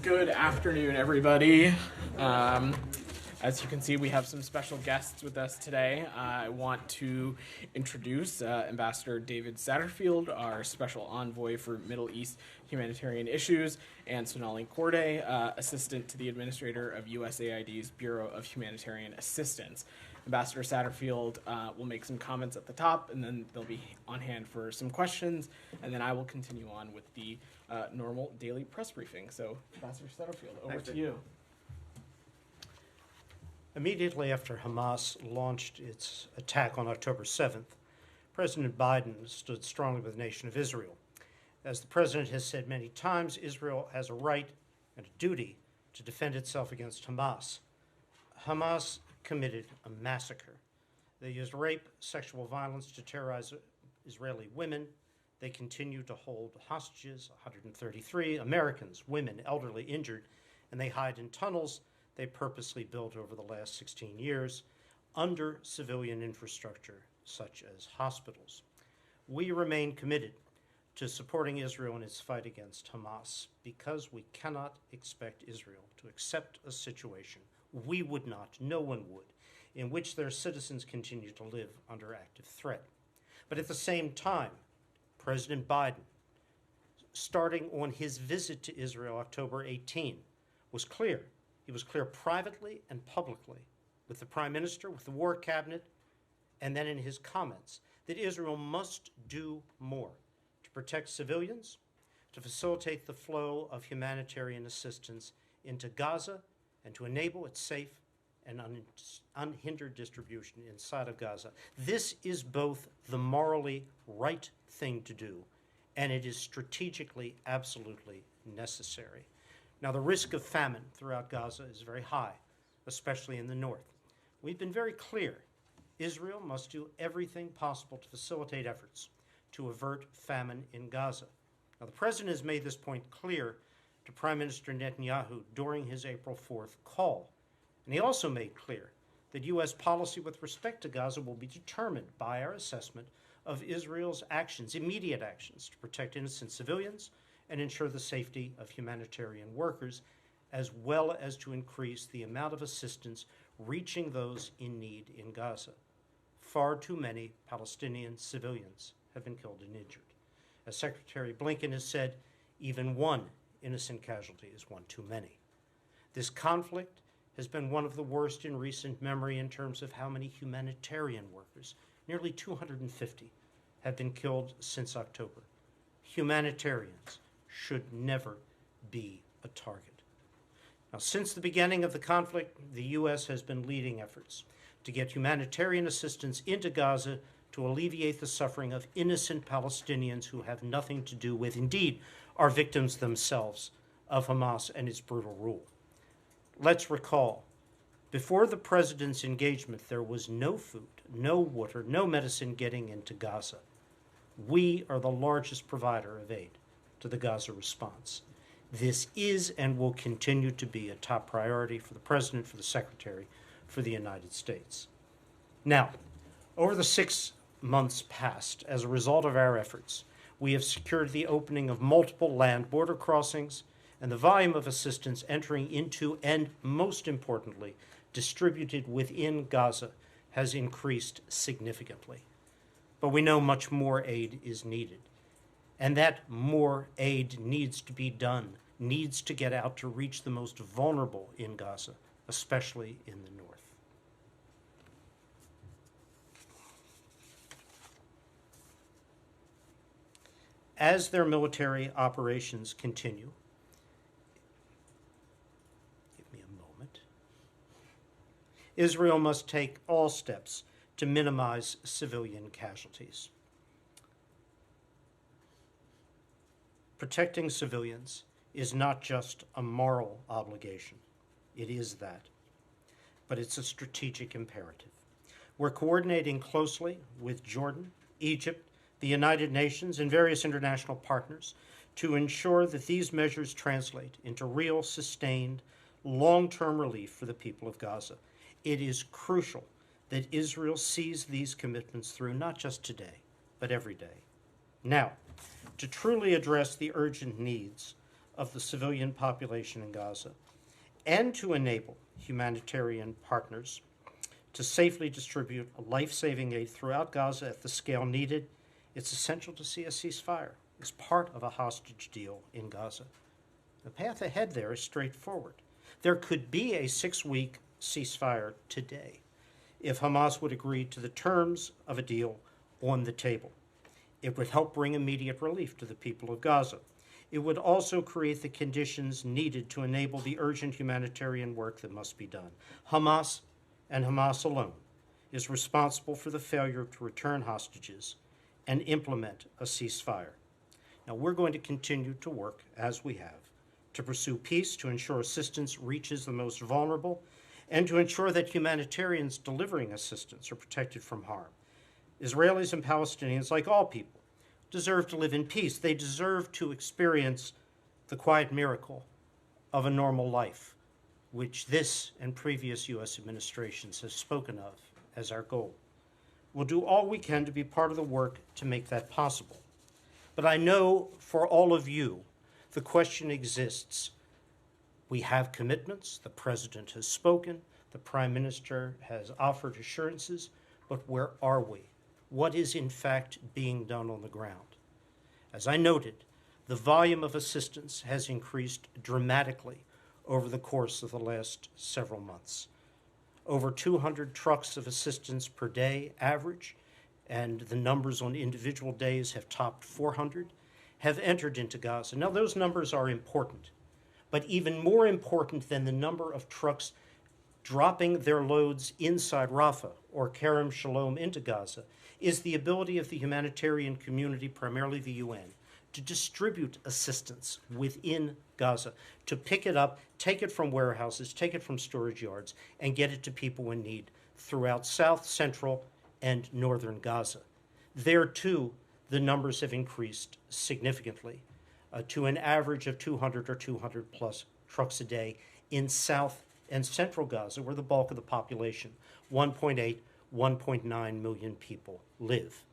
Good afternoon, everybody. As you can see, we have some special guests with us today. I want to introduce Ambassador David Satterfield, our special envoy for Middle East humanitarian issues, and Sonali Corday, assistant to the administrator of USAID's Bureau of Humanitarian Assistance. Ambassador Satterfield will make some comments at the top, and then they'll be on hand for some questions, and then I will continue on with the normal daily press briefing. So, Ambassador Satterfield, over to you. Immediately after Hamas launched its attack on October 7th, President Biden stood strongly with the nation of Israel. As the president has said many times, Israel has a right and a duty to defend itself against Hamas. Hamas committed a massacre. They used rape, sexual violence to terrorize Israeli women. They continue to hold hostages, 133 Americans, women, elderly, injured, and they hide in tunnels they purposely built over the last 16 years under civilian infrastructure, such as hospitals. We remain committed to supporting Israel in its fight against Hamas because we cannot expect Israel to accept a situation we would not, no one would, in which their citizens continue to live under active threat. But at the same time, President Biden, starting on his visit to Israel October 18, was clear. He was clear privately and publicly with the Prime Minister, with the War Cabinet, and then in his comments that Israel must do more to protect civilians, to facilitate the flow of humanitarian assistance into Gaza, and to enable its safe and unhindered distribution inside of Gaza. This is both the morally right thing to do, and it is strategically absolutely necessary. Now, the risk of famine throughout Gaza is very high, especially in the north. We've been very clear. Israel must do everything possible to facilitate efforts to avert famine in Gaza. Now, the president has made this point clear to Prime Minister Netanyahu during his April 4th call. And he also made clear that U.S. policy with respect to Gaza will be determined by our assessment of Israel's actions, immediate actions, to protect innocent civilians and ensure the safety of humanitarian workers, as well as to increase the amount of assistance reaching those in need in Gaza. Far too many Palestinian civilians have been killed and injured. As Secretary Blinken has said, even one innocent casualty is one too many. This conflict has been one of the worst in recent memory in terms of how many humanitarian workers, nearly 250, have been killed since October. Humanitarians should never be a target. Now, since the beginning of the conflict, the U.S. has been leading efforts to get humanitarian assistance into Gaza to alleviate the suffering of innocent Palestinians who have nothing to do with, indeed, are victims themselves of Hamas and its brutal rule. Let's recall, before the president's engagement, there was no food, no water, no medicine getting into Gaza. We are the largest provider of aid to the Gaza response. This is and will continue to be a top priority for the President, for the Secretary, for the United States. Now, over the 6 months past, as a result of our efforts, we have secured the opening of multiple land border crossings, and the volume of assistance entering into and, most importantly, distributed within Gaza has increased significantly. But we know much more aid is needed. And that more aid needs to be done, needs to get out to reach the most vulnerable in Gaza, especially in the north. As their military operations continue, give me a moment, Israel must take all steps to minimize civilian casualties. Protecting civilians is not just a moral obligation. It is that. But it's a strategic imperative. We're coordinating closely with Jordan, Egypt, the United Nations, and various international partners to ensure that these measures translate into real, sustained, long-term relief for the people of Gaza. It is crucial that Israel sees these commitments through, not just today, but every day. Now, to truly address the urgent needs of the civilian population in Gaza, and to enable humanitarian partners to safely distribute life-saving aid throughout Gaza at the scale needed, it's essential to see a ceasefire as part of a hostage deal in Gaza. The path ahead there is straightforward. There could be a 6-week ceasefire today if Hamas would agree to the terms of a deal on the table. It would help bring immediate relief to the people of Gaza. It would also create the conditions needed to enable the urgent humanitarian work that must be done. Hamas, and Hamas alone, is responsible for the failure to return hostages and implement a ceasefire. Now, we're going to continue to work, as we have, to pursue peace, to ensure assistance reaches the most vulnerable, and to ensure that humanitarians delivering assistance are protected from harm. Israelis and Palestinians, like all people, deserve to live in peace. They deserve to experience the quiet miracle of a normal life, which this and previous U.S. administrations have spoken of as our goal. We'll do all we can to be part of the work to make that possible. But I know for all of you, the question exists. We have commitments, the President has spoken, the Prime Minister has offered assurances, but where are we? What is in fact being done on the ground? As I noted, the volume of assistance has increased dramatically over the course of the last several months. Over 200 trucks of assistance per day average, and the numbers on individual days have topped 400, have entered into Gaza. Now, those numbers are important, but even more important than the number of trucks dropping their loads inside Rafah or Kerem Shalom into Gaza is the ability of the humanitarian community, primarily the UN, to distribute assistance within Gaza, to pick it up, take it from warehouses, take it from storage yards, and get it to people in need throughout South, Central, and Northern Gaza. There, too, the numbers have increased significantly to an average of 200 or 200 plus trucks a day in South and Central Gaza, where the bulk of the population, 1.8, 1.9 million people, live.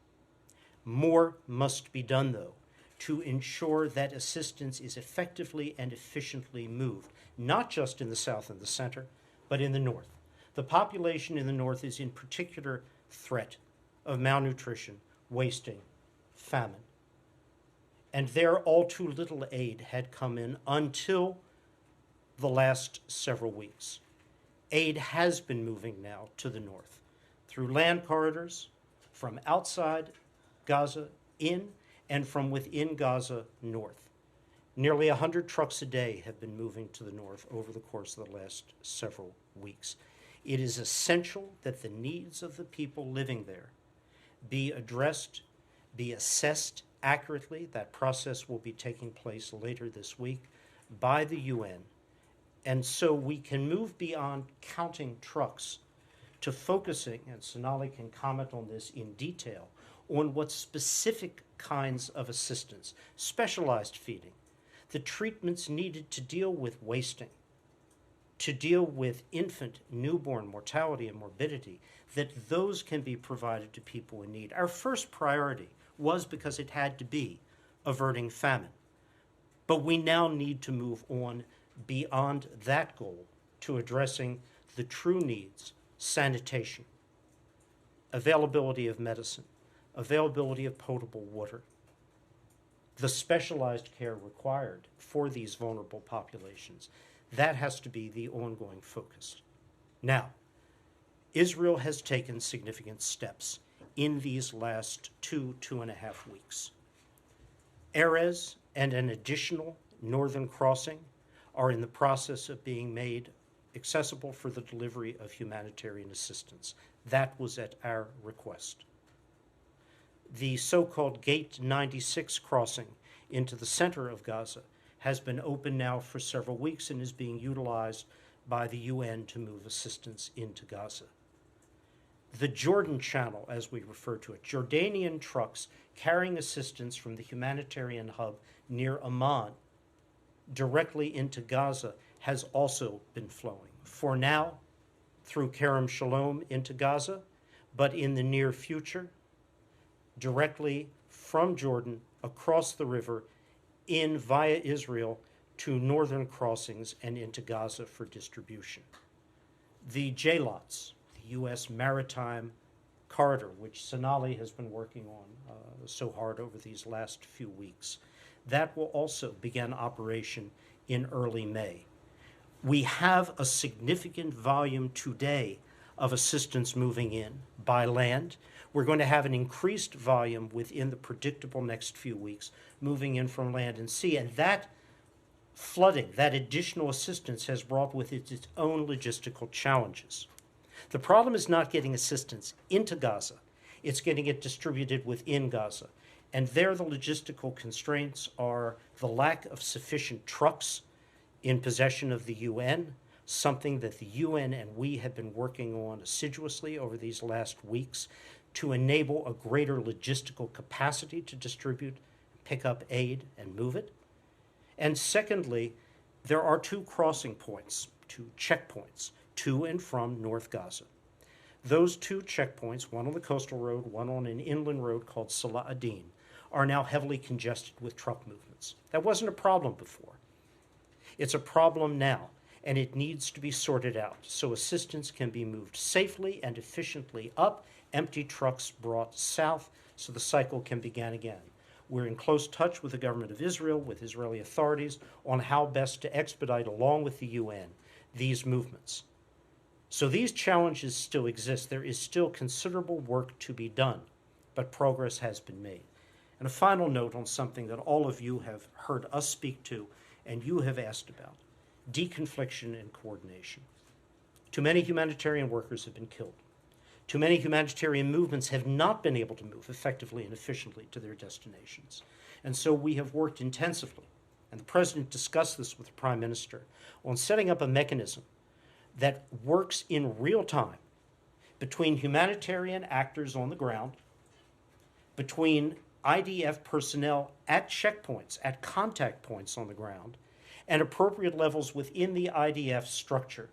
More must be done, though, to ensure that assistance is effectively and efficiently moved, not just in the south and the center, but in the north. The population in the north is in particular threat of malnutrition, wasting, famine. And there, all too little aid had come in until the last several weeks. Aid has been moving now to the north through land corridors from outside Gaza in and from within Gaza north. Nearly 100 trucks a day have been moving to the north over the course of the last several weeks. It is essential that the needs of the people living there be addressed, be assessed accurately. That process will be taking place later this week by the UN. And so we can move beyond counting trucks to focusing, and Sonali can comment on this in detail, on what specific kinds of assistance, specialized feeding, the treatments needed to deal with wasting, to deal with infant, newborn mortality and morbidity, that those can be provided to people in need. Our first priority was, because it had to be, averting famine. But we now need to move on beyond that goal to addressing the true needs: sanitation, availability of medicine, availability of potable water, the specialized care required for these vulnerable populations. That has to be the ongoing focus. Now, Israel has taken significant steps in these last 2.5 weeks. Erez and an additional northern crossing are in the process of being made accessible for the delivery of humanitarian assistance. That was at our request. The so-called Gate 96 crossing into the center of Gaza has been open now for several weeks and is being utilized by the UN to move assistance into Gaza. The Jordan Channel, as we refer to it, Jordanian trucks carrying assistance from the humanitarian hub near Amman directly into Gaza, has also been flowing. For now, through Kerem Shalom into Gaza, but in the near future, directly from Jordan across the river in via Israel to northern crossings and into Gaza for distribution. The JLOTS, the U.S. Maritime Corridor, which Sonali has been working on so hard over these last few weeks, that will also begin operation in early May. We have a significant volume today of assistance moving in by land. We're going to have an increased volume within the predictable next few weeks moving in from land and sea, and that flooding, that additional assistance has brought with it its own logistical challenges. The problem is not getting assistance into Gaza, it's getting it distributed within Gaza. And there the logistical constraints are the lack of sufficient trucks in possession of the UN, something that the UN and we have been working on assiduously over these last weeks to enable a greater logistical capacity to distribute, pick up aid, and move it. And secondly, there are two crossing points, two checkpoints, to and from North Gaza. Those two checkpoints, one on the coastal road, one on an inland road called Salah ad-Din, are now heavily congested with truck movements. That wasn't a problem before. It's a problem now, and it needs to be sorted out so assistance can be moved safely and efficiently up, empty trucks brought south so the cycle can begin again. We're in close touch with the government of Israel, with Israeli authorities, on how best to expedite, along with the UN, these movements. So these challenges still exist. There is still considerable work to be done, but progress has been made. And a final note on something that all of you have heard us speak to and you have asked about: deconfliction and coordination. Too many humanitarian workers have been killed. Too many humanitarian movements have not been able to move effectively and efficiently to their destinations. And so we have worked intensively, and the President discussed this with the Prime Minister, on setting up a mechanism that works in real time between humanitarian actors on the ground, between IDF personnel at checkpoints, at contact points on the ground, and appropriate levels within the IDF structure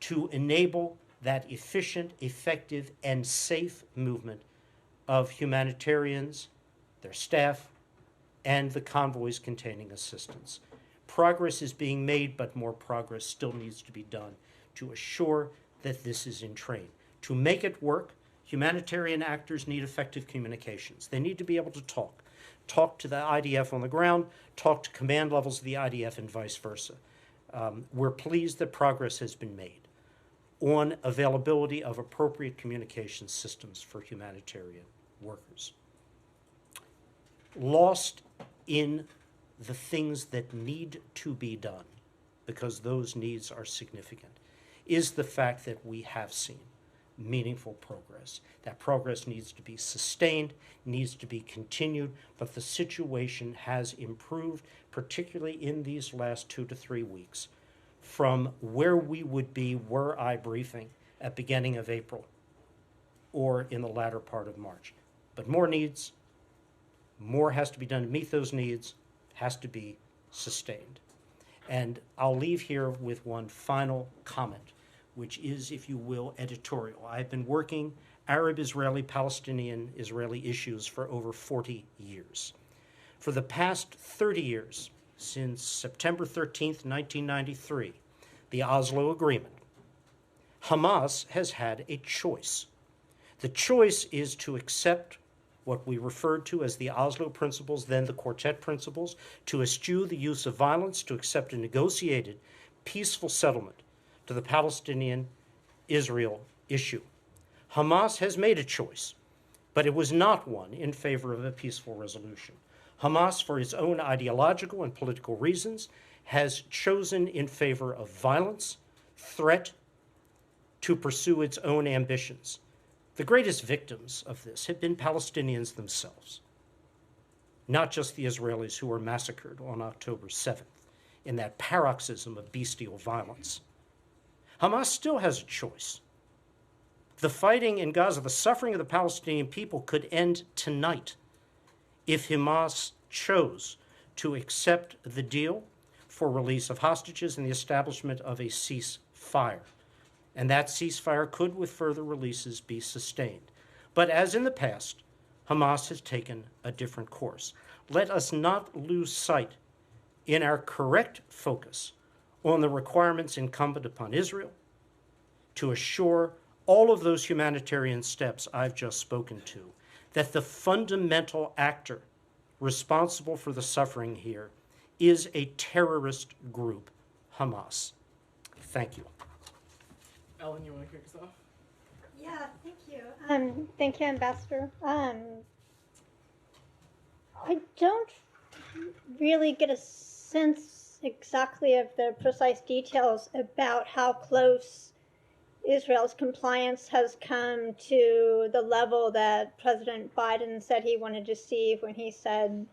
to enable that efficient, effective, and safe movement of humanitarians, their staff, and the convoys containing assistance. Progress is being made, but more progress still needs to be done to assure that this is in train. To make it work, humanitarian actors need effective communications. They need to be able to talk to the IDF on the ground, talk to command levels of the IDF, and vice versa. We're pleased that progress has been made on availability of appropriate communication systems for humanitarian workers. Lost in the things that need to be done, because those needs are significant, is the fact that we have seen meaningful progress. That progress needs to be sustained, needs to be continued, but the situation has improved, particularly in these last 2 to 3 weeks, from where we would be were I briefing at beginning of April or in the latter part of March. But more needs, more has to be done to meet those needs, has to be sustained. And I'll leave here with one final comment, which is, if you will, editorial. I've been working Arab-Israeli, Palestinian-Israeli issues for over 40 years. For the past 30 years, since September 13th, 1993, the Oslo Agreement, Hamas has had a choice. The choice is to accept what we referred to as the Oslo Principles, then the Quartet Principles, to eschew the use of violence, to accept a negotiated, peaceful settlement to the Palestinian-Israel issue. Hamas has made a choice, but it was not one in favor of a peaceful resolution. Hamas, for its own ideological and political reasons, has chosen in favor of violence, threat, to pursue its own ambitions. The greatest victims of this have been Palestinians themselves, not just the Israelis who were massacred on October 7th in that paroxysm of bestial violence. Hamas still has a choice. The fighting in Gaza, the suffering of the Palestinian people could end tonight if Hamas chose to accept the deal for release of hostages and the establishment of a ceasefire. And that ceasefire could, with further releases, be sustained. But as in the past, Hamas has taken a different course. Let us not lose sight in our correct focus on the requirements incumbent upon Israel to assure all of those humanitarian steps I've just spoken to, that the fundamental actor responsible for the suffering here is a terrorist group, Hamas. Thank you. Ellen, you want to kick us off? Yeah, thank you. Thank you, Ambassador. I don't really get a sense exactly of the precise details about how close Israel's compliance has come to the level that President Biden said he wanted to see when he said,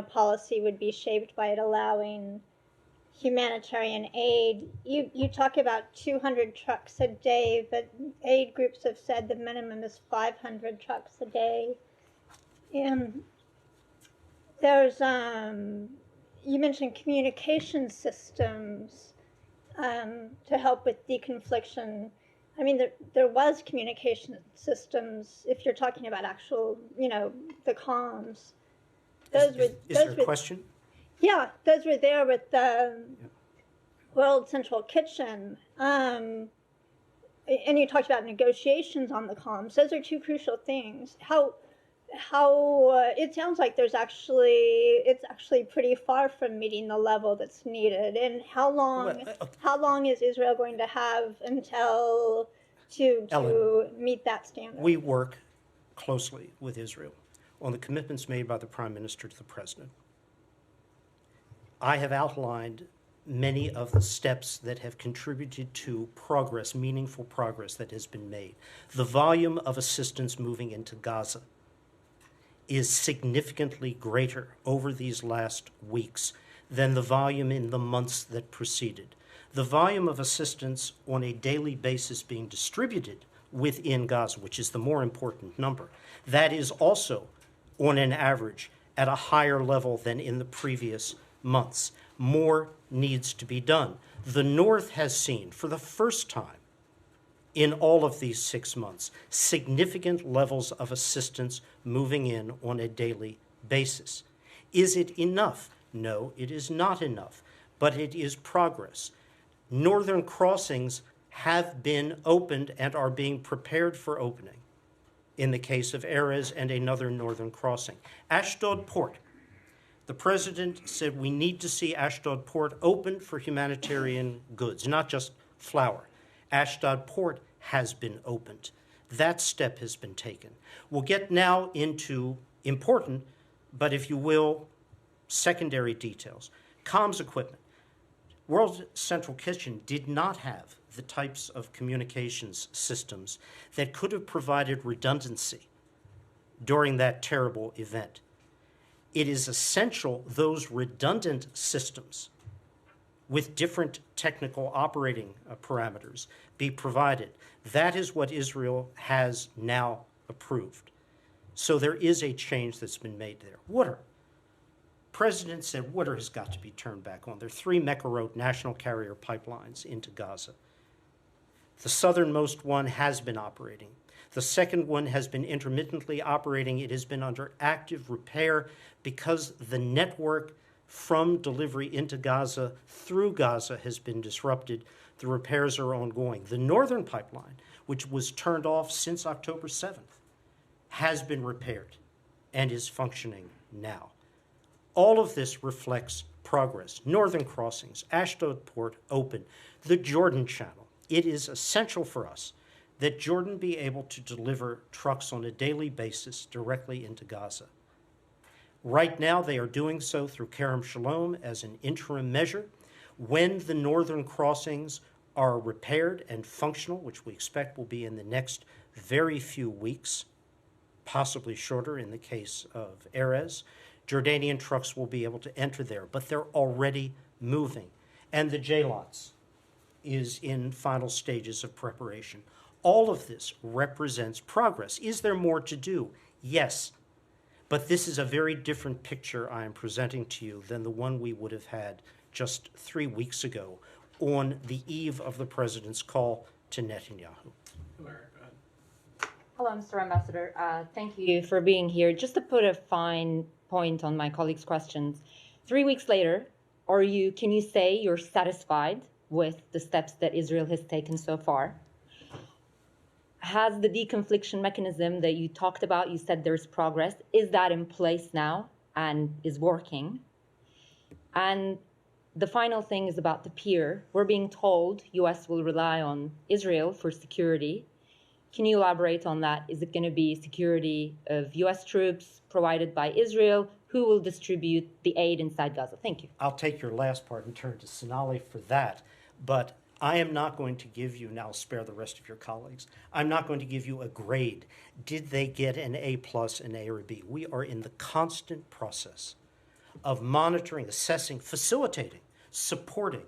policy would be shaped by it allowing humanitarian aid. You talk about 200 trucks a day, but aid groups have said the minimum is 500 trucks a day. And there's, you mentioned communication systems to help with deconfliction. I mean, there was communication systems, if you're talking about actual, the comms. Is there a question? Yeah, those were there with the World Central Kitchen. And you talked about negotiations on the comms. Those are two crucial things. How it sounds like it's actually pretty far from meeting the level that's needed. And how long is Israel going to have until to meet that standard? We work closely with Israel on the commitments made by the Prime Minister to the President. I have outlined many of the steps that have contributed to progress, meaningful progress that has been made. The volume of assistance moving into Gaza is significantly greater over these last weeks than the volume in the months that preceded. The volume of assistance on a daily basis being distributed within Gaza, which is the more important number, that is also on an average at a higher level than in the previous months. More needs to be done. The North has seen, for the first time in all of these 6 months, significant levels of assistance moving in on a daily basis. Is it enough? No, it is not enough, but it is progress. Northern crossings have been opened and are being prepared for opening in the case of Erez and another northern crossing. Ashdod Port. The president said we need to see Ashdod Port open for humanitarian goods, not just flour. Ashdod Port has been opened. That step has been taken. We'll get now into important, but if you will, secondary details. Comms equipment. World Central Kitchen did not have the types of communications systems that could have provided redundancy during that terrible event. It is essential those redundant systems with different technical operating parameters be provided. That is what Israel has now approved. So there is a change that's been made there. Water. President said water has got to be turned back on. There are 3 Mekorot national carrier pipelines into Gaza. The southernmost one has been operating. The second one has been intermittently operating. It has been under active repair because the network from delivery into Gaza through Gaza has been disrupted. The repairs are ongoing. The northern pipeline, which was turned off since October 7th, has been repaired and is functioning now. All of this reflects progress. Northern crossings, Ashdod Port open, the Jordan Channel. It is essential for us that Jordan be able to deliver trucks on a daily basis directly into Gaza. Right now, they are doing so through Kerem Shalom as an interim measure. When the northern crossings are repaired and functional, which we expect will be in the next very few weeks, possibly shorter in the case of Erez, Jordanian trucks will be able to enter there, but they're already moving. And the J-Lots is in final stages of preparation. All of this represents progress. Is there more to do? Yes. But this is a very different picture I am presenting to you than the one we would have had just 3 weeks ago on the eve of the president's call to Netanyahu. Hello, Mr. Ambassador. Thank you for being here. Just to put a fine point on my colleague's questions, 3 weeks later, can you say you're satisfied with the steps that Israel has taken so far? Has the deconfliction mechanism that you talked about, you said there's progress, is that in place now and is working? And the final thing is about the peer. We're being told US will rely on Israel for security. Can you elaborate on that? Is it going to be security of US troops provided by Israel? Who will distribute the aid inside Gaza? Thank you. I'll take your last part and turn to Sonali for that, but I am not going to give you, now spare the rest of your colleagues, I'm not going to give you a grade. Did they get an A+, an A or a B? We are in the constant process of monitoring, assessing, facilitating, supporting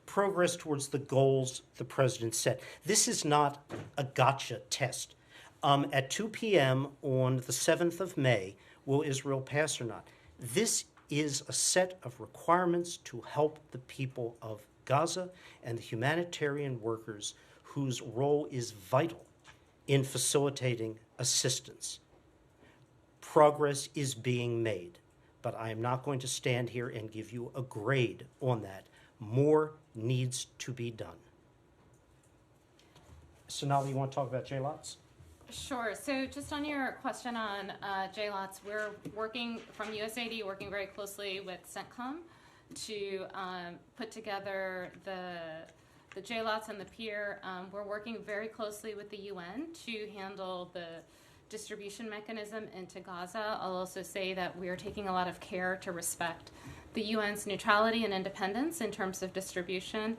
progress towards the goals the president set. This is not a gotcha test. At 2 p.m. on the 7th of May, will Israel pass or not? This is a set of requirements to help the people of Gaza and the humanitarian workers whose role is vital in facilitating assistance. Progress is being made, but I am not going to stand here and give you a grade on that. More needs to be done. Sonali, you want to talk about JLOTS? Sure. So just on your question on JLOTS, we're working from USAID, working very closely with CENTCOM to put together the JLOTS and the peer. We're working very closely with the UN to handle the distribution mechanism into Gaza. I'll also say that we are taking a lot of care to respect the UN's neutrality and independence in terms of distribution.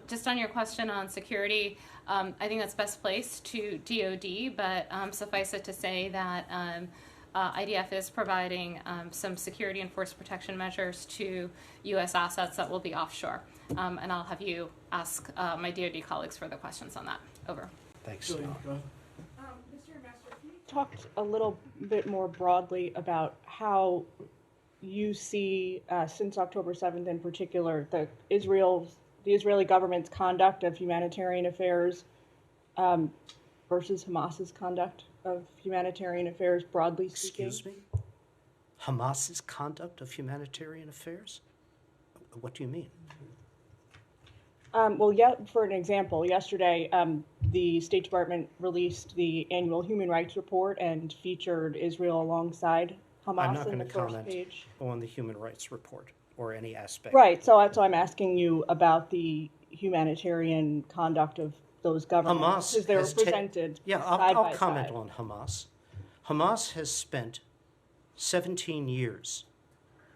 Just on your question on security, I think that's best placed to DoD, but suffice it to say that IDF is providing some security and force protection measures to U.S. assets that will be offshore. And I'll have you ask my DoD colleagues further questions on that. Over. Thanks, Julian, Sonali. go ahead. Mr. Ambassador, can you talk a little bit more broadly about how you see, since October 7th in particular, the Israeli government's conduct of humanitarian affairs versus Hamas's conduct of humanitarian affairs, broadly speaking? Excuse me? Hamas's conduct of humanitarian affairs? What do you mean? For an example, yesterday the State Department released the annual human rights report and featured Israel alongside I'm Hamas not in going the to first comment page. on the human rights report or any aspect. Right, so that's why I'm asking you about the humanitarian conduct of those governments, Hamas because they were has presented Yeah, side I'll by comment side. on Hamas. Hamas has spent 17 years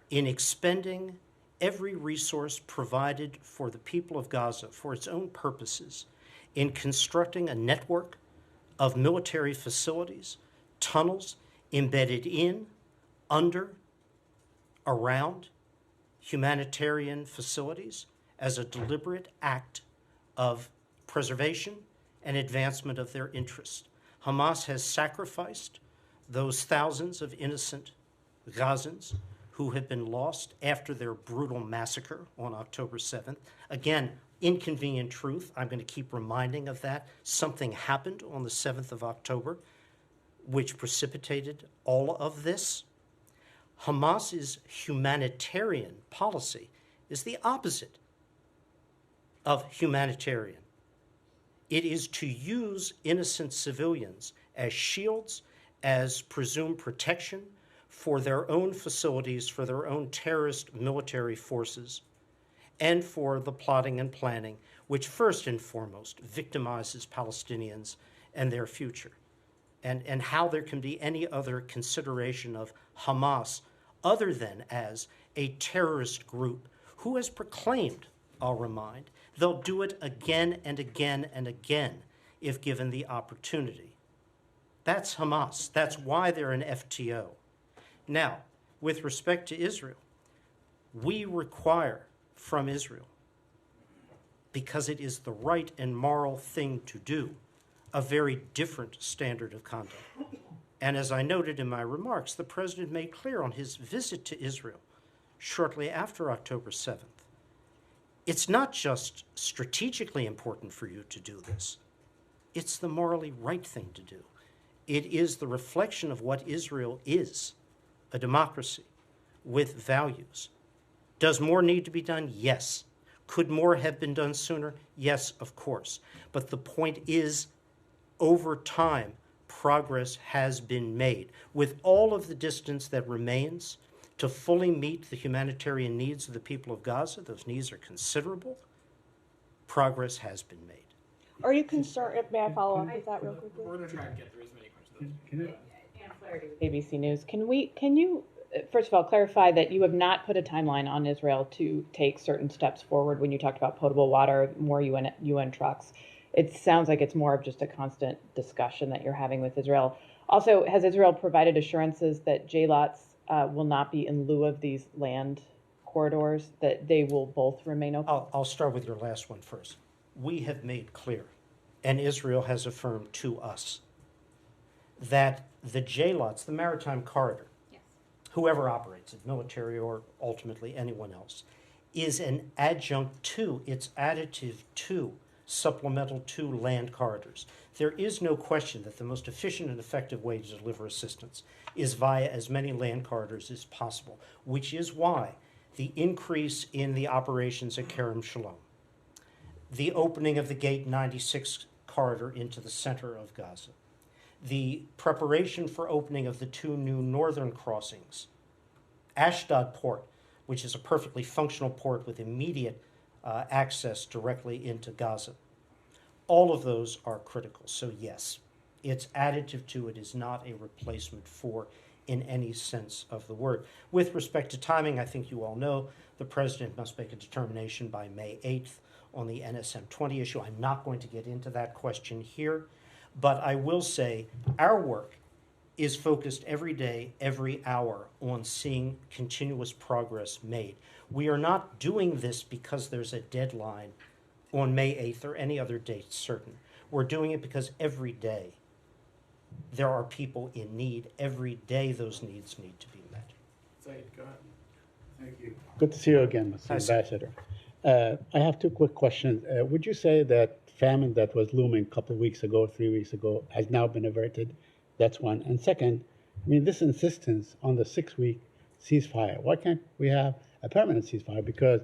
in expending every resource provided for the people of Gaza for its own purposes, in constructing a network of military facilities, tunnels embedded in, under, around humanitarian facilities as a deliberate act of preservation and advancement of their interest. Hamas has sacrificed those thousands of innocent Gazans who have been lost after their brutal massacre on October 7th. Again, inconvenient truth. I'm going to keep reminding of that. Something happened on the 7th of October which precipitated all of this. Hamas's humanitarian policy is the opposite of humanitarian. It is to use innocent civilians as shields, as presumed protection for their own facilities, for their own terrorist military forces, and for the plotting and planning, which first and foremost victimizes Palestinians and their future. And how there can be any other consideration of Hamas other than as a terrorist group who has proclaimed, I'll remind, they'll do it again and again and again if given the opportunity. That's Hamas. That's why they're an FTO. Now, with respect to Israel, we require from Israel, because it is the right and moral thing to do, a very different standard of conduct. And as I noted in my remarks, the president made clear on his visit to Israel shortly after October 7th, it's not just strategically important for you to do this, it's the morally right thing to do. It is the reflection of what Israel is, a democracy with values. Does more need to be done? Yes. Could more have been done sooner? Yes, of course. But the point is, over time, progress has been made. With all of the distance that remains to fully meet the humanitarian needs of the people of Gaza, those needs are considerable, progress has been made. Are you concerned? May I follow up with that real quickly? We're going to try and get through as many questions. Ann Flaherty with ABC News. Can you first of all clarify that you have not put a timeline on Israel to take certain steps forward when you talked about potable water, more UN trucks? It sounds like it's more of just a constant discussion that you're having with Israel. Also, has Israel provided assurances that JLOTs will not be in lieu of these land corridors, that they will both remain open? I'll start with your last one first. We have made clear, and Israel has affirmed to us, that the JLOTs, the maritime corridor, Yes. whoever operates it, military or ultimately anyone else, is an adjunct to, it's additive to, supplemental to land corridors. There is no question that the most efficient and effective way to deliver assistance is via as many land corridors as possible, which is why the increase in the operations at Kerem Shalom, the opening of the Gate 96 corridor into the center of Gaza, the preparation for opening of the two new northern crossings, Ashdod port, which is a perfectly functional port with immediate access directly into Gaza. All of those are critical. So yes, it's additive to, it is not a replacement for in any sense of the word. With respect to timing, I think you all know the president must make a determination by May 8th on the NSM 20 issue. I'm not going to get into that question here, but I will say our work is focused every day, every hour on seeing continuous progress made. We are not doing this because there's a deadline on May 8th or any other date certain. We're doing it because every day there are people in need. Every day those needs need to be met. Said, go ahead. Thank you. Good to see you again, Mr. Hi, sir. Ambassador. I have two quick questions. Would you say that famine that was looming a couple of weeks ago, 3 weeks ago, has now been averted? That's one. And second, I mean, this insistence on the 6-week ceasefire, why can't we have a permanent ceasefire? Because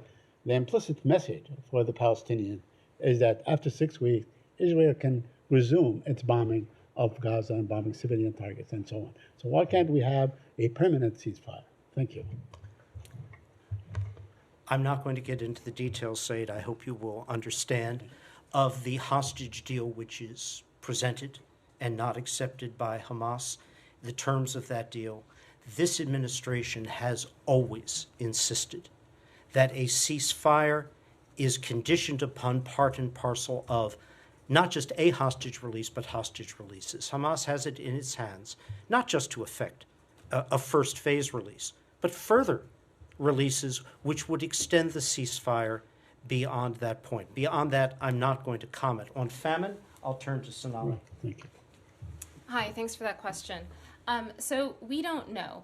the implicit message for the Palestinians is that after 6 weeks, Israel can resume its bombing of Gaza and bombing civilian targets and so on. So why can't we have a permanent ceasefire? Thank you. I'm not going to get into the details, Said. I hope you will understand of the hostage deal which is presented and not accepted by Hamas, the terms of that deal. This administration has always insisted that a ceasefire is conditioned upon part and parcel of not just a hostage release, but hostage releases. Hamas has it in its hands, not just to effect a first phase release, but further releases which would extend the ceasefire beyond that point. Beyond that, I'm not going to comment. On famine, I'll turn to Sanala. Thank you. Hi, thanks for that question. So we don't know.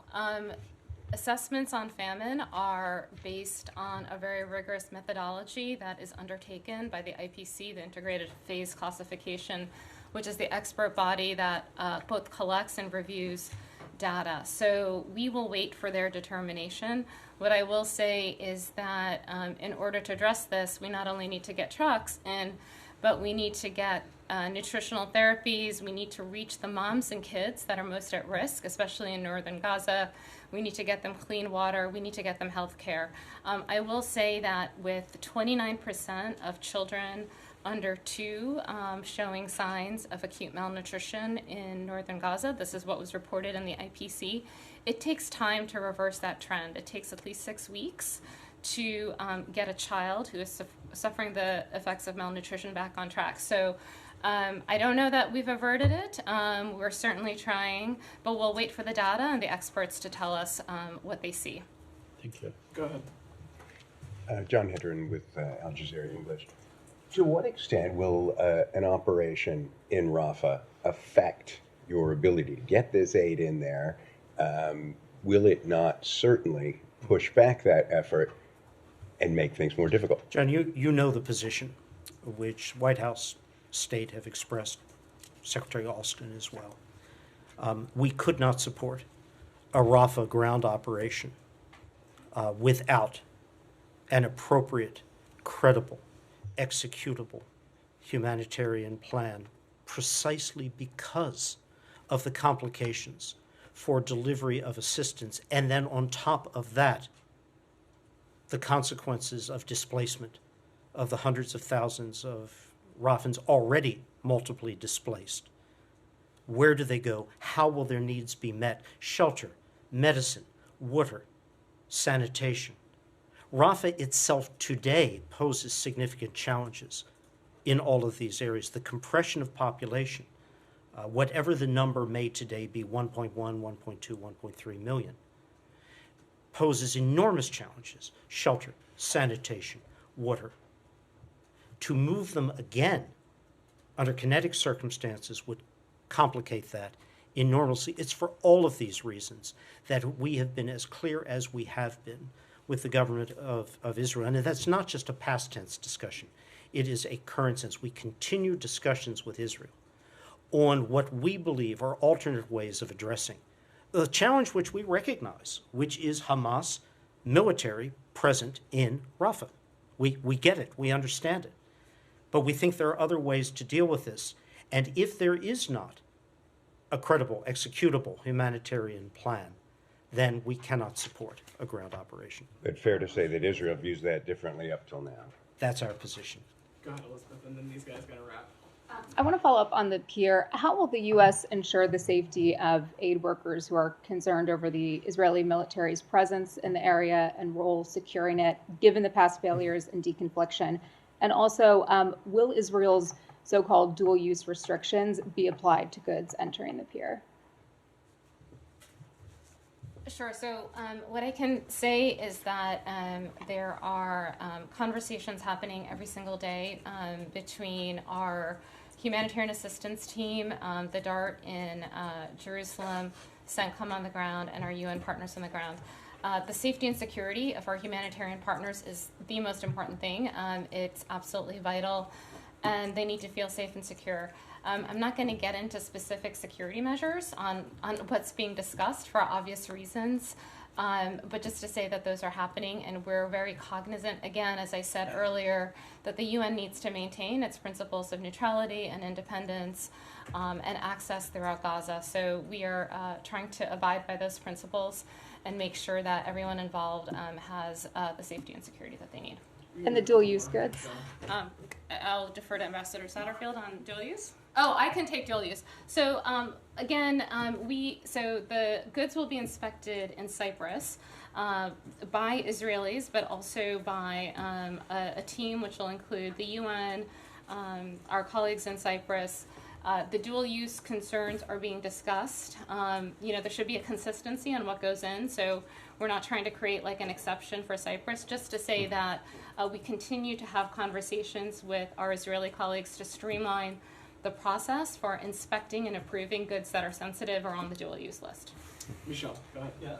Assessments on famine are based on a very rigorous methodology that is undertaken by the IPC, the Integrated Phase Classification, which is the expert body that both collects and reviews data. So we will wait for their determination. What I will say is that in order to address this, we not only need to get trucks in, but we need to get nutritional therapies. We need to reach the moms and kids that are most at risk, especially in northern Gaza. We need to get them clean water. We need to get them health care. I will say that with 29% of children under 2 showing signs of acute malnutrition in northern Gaza, this is what was reported in the IPC, it takes time to reverse that trend. It takes at least 6 weeks to get a child who is suffering the effects of malnutrition back on track. So I don't know that we've averted it. We're certainly trying, but we'll wait for the data and the experts to tell us what they see. Thank you. Go ahead. John Hedren with Al Jazeera English. To what extent will an operation in Rafah affect your ability to get this aid in there? Will it not certainly push back that effort and make things more difficult? John, you know the position which White House, State have expressed, Secretary Alston as well. We could not support a Rafah ground operation without an appropriate, credible, executable humanitarian plan precisely because of the complications for delivery of assistance, and then on top of that, the consequences of displacement of the hundreds of thousands of Rafans already multiply displaced. Where do they go? How will their needs be met? Shelter, medicine, water, sanitation. Rafah itself today poses significant challenges in all of these areas. The compression of population, whatever the number may today be, 1.1, 1.2, 1.3 million, poses enormous challenges: shelter, sanitation, water. To move them again under kinetic circumstances would complicate that enormously. It's for all of these reasons that we have been as clear as we have been with the government of Israel. And that's not just a past tense discussion. It is a current sense. We continue discussions with Israel on what we believe are alternate ways of addressing the challenge which we recognize, which is Hamas military present in Rafah. We get it. We understand it. But we think there are other ways to deal with this. And if there is not a credible, executable humanitarian plan, then we cannot support a ground operation. But fair to say that Israel views that differently up till now. That's our position. Go ahead, Elizabeth, and then these guys got to wrap. I want to follow up on the pier. How will the U.S. ensure the safety of aid workers who are concerned over the Israeli military's presence in the area and role securing it, given the past failures in deconfliction? And also, will Israel's so-called dual-use restrictions be applied to goods entering the pier? Sure. So what I can say is that there are conversations happening every single day between our humanitarian assistance team, the DART in Jerusalem, CENTCOM on the ground, and our UN partners on the ground. The safety and security of our humanitarian partners is the most important thing. It's absolutely vital, and they need to feel safe and secure. I'm not going to get into specific security measures on what's being discussed for obvious reasons, but just to say that those are happening, and we're very cognizant, again, as I said earlier, that the UN needs to maintain its principles of neutrality and independence and access throughout Gaza. So we are trying to abide by those principles and make sure that everyone involved has the safety and security that they need. And the dual-use goods? I'll defer to Ambassador Satterfield on dual use. Oh, I can take dual use. So again, so the goods will be inspected in Cyprus by Israelis, but also by a team which will include the UN, our colleagues in Cyprus. The dual use concerns are being discussed. There should be a consistency on what goes in. So we're not trying to create like an exception for Cyprus, just to say that we continue to have conversations with our Israeli colleagues to streamline the process for inspecting and approving goods that are sensitive or on the dual use list. Michelle, go ahead.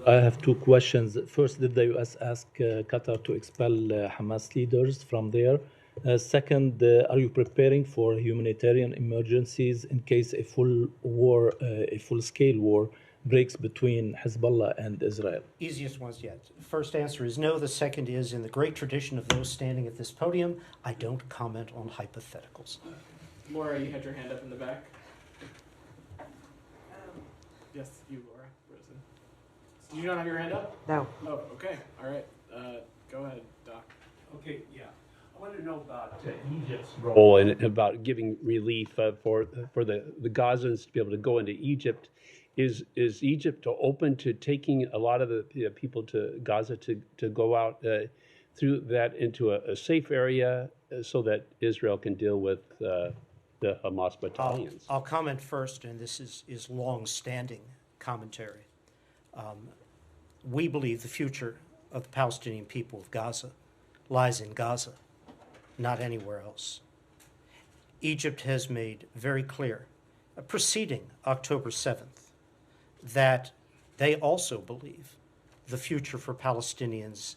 I have two questions. First, did the U.S. ask Qatar to expel Hamas leaders from there? Second, are you preparing for humanitarian emergencies in case a full-scale war breaks between Hezbollah and Israel? Easiest ones yet. First answer is no. The second is, in the great tradition of those standing at this podium, I don't comment on hypotheticals. Laura, you had your hand up in the back. Yes, you, Laura Rosen. Did you not have your hand up? No. Oh, okay. All right. Go ahead, Doc. Okay, yeah. I want to know about Egypt's role and about giving relief for the Gazans to be able to go into Egypt. Is Egypt open to taking a lot of the people to Gaza to go out through that into a safe area so that Israel can deal with the Hamas battalions? I'll comment first, and this is long-standing commentary. We believe the future of the Palestinian people of Gaza lies in Gaza, not anywhere else. Egypt has made very clear, preceding October 7th, that they also believe the future for Palestinians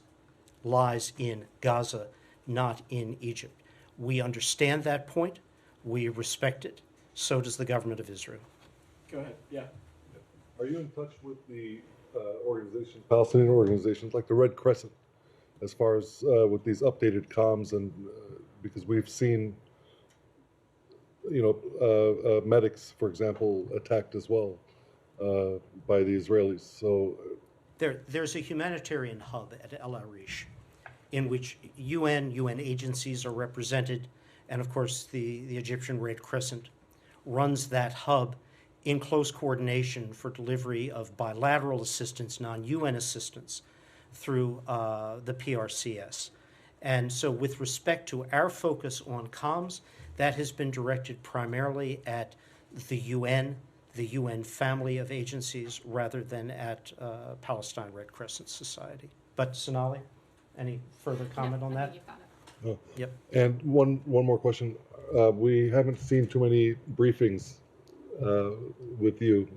lies in Gaza, not in Egypt. We understand that point. We respect it. So does the government of Israel. Go ahead. Yeah. Are you in touch with the Palestinian organizations like the Red Crescent as far as with these updated comms, and because we've seen, medics, for example, attacked as well by the Israelis. So There's a humanitarian hub at El Arish in which UN agencies are represented, and of course the Egyptian Red Crescent runs that hub in close coordination for delivery of bilateral assistance, non-UN assistance, through the PRCS. And so with respect to our focus on comms, that has been directed primarily at the UN family of agencies, rather than at Palestine Red Crescent Society. But Sonali, any further comment on that? Yep. And one more question. We haven't seen too many briefings with you.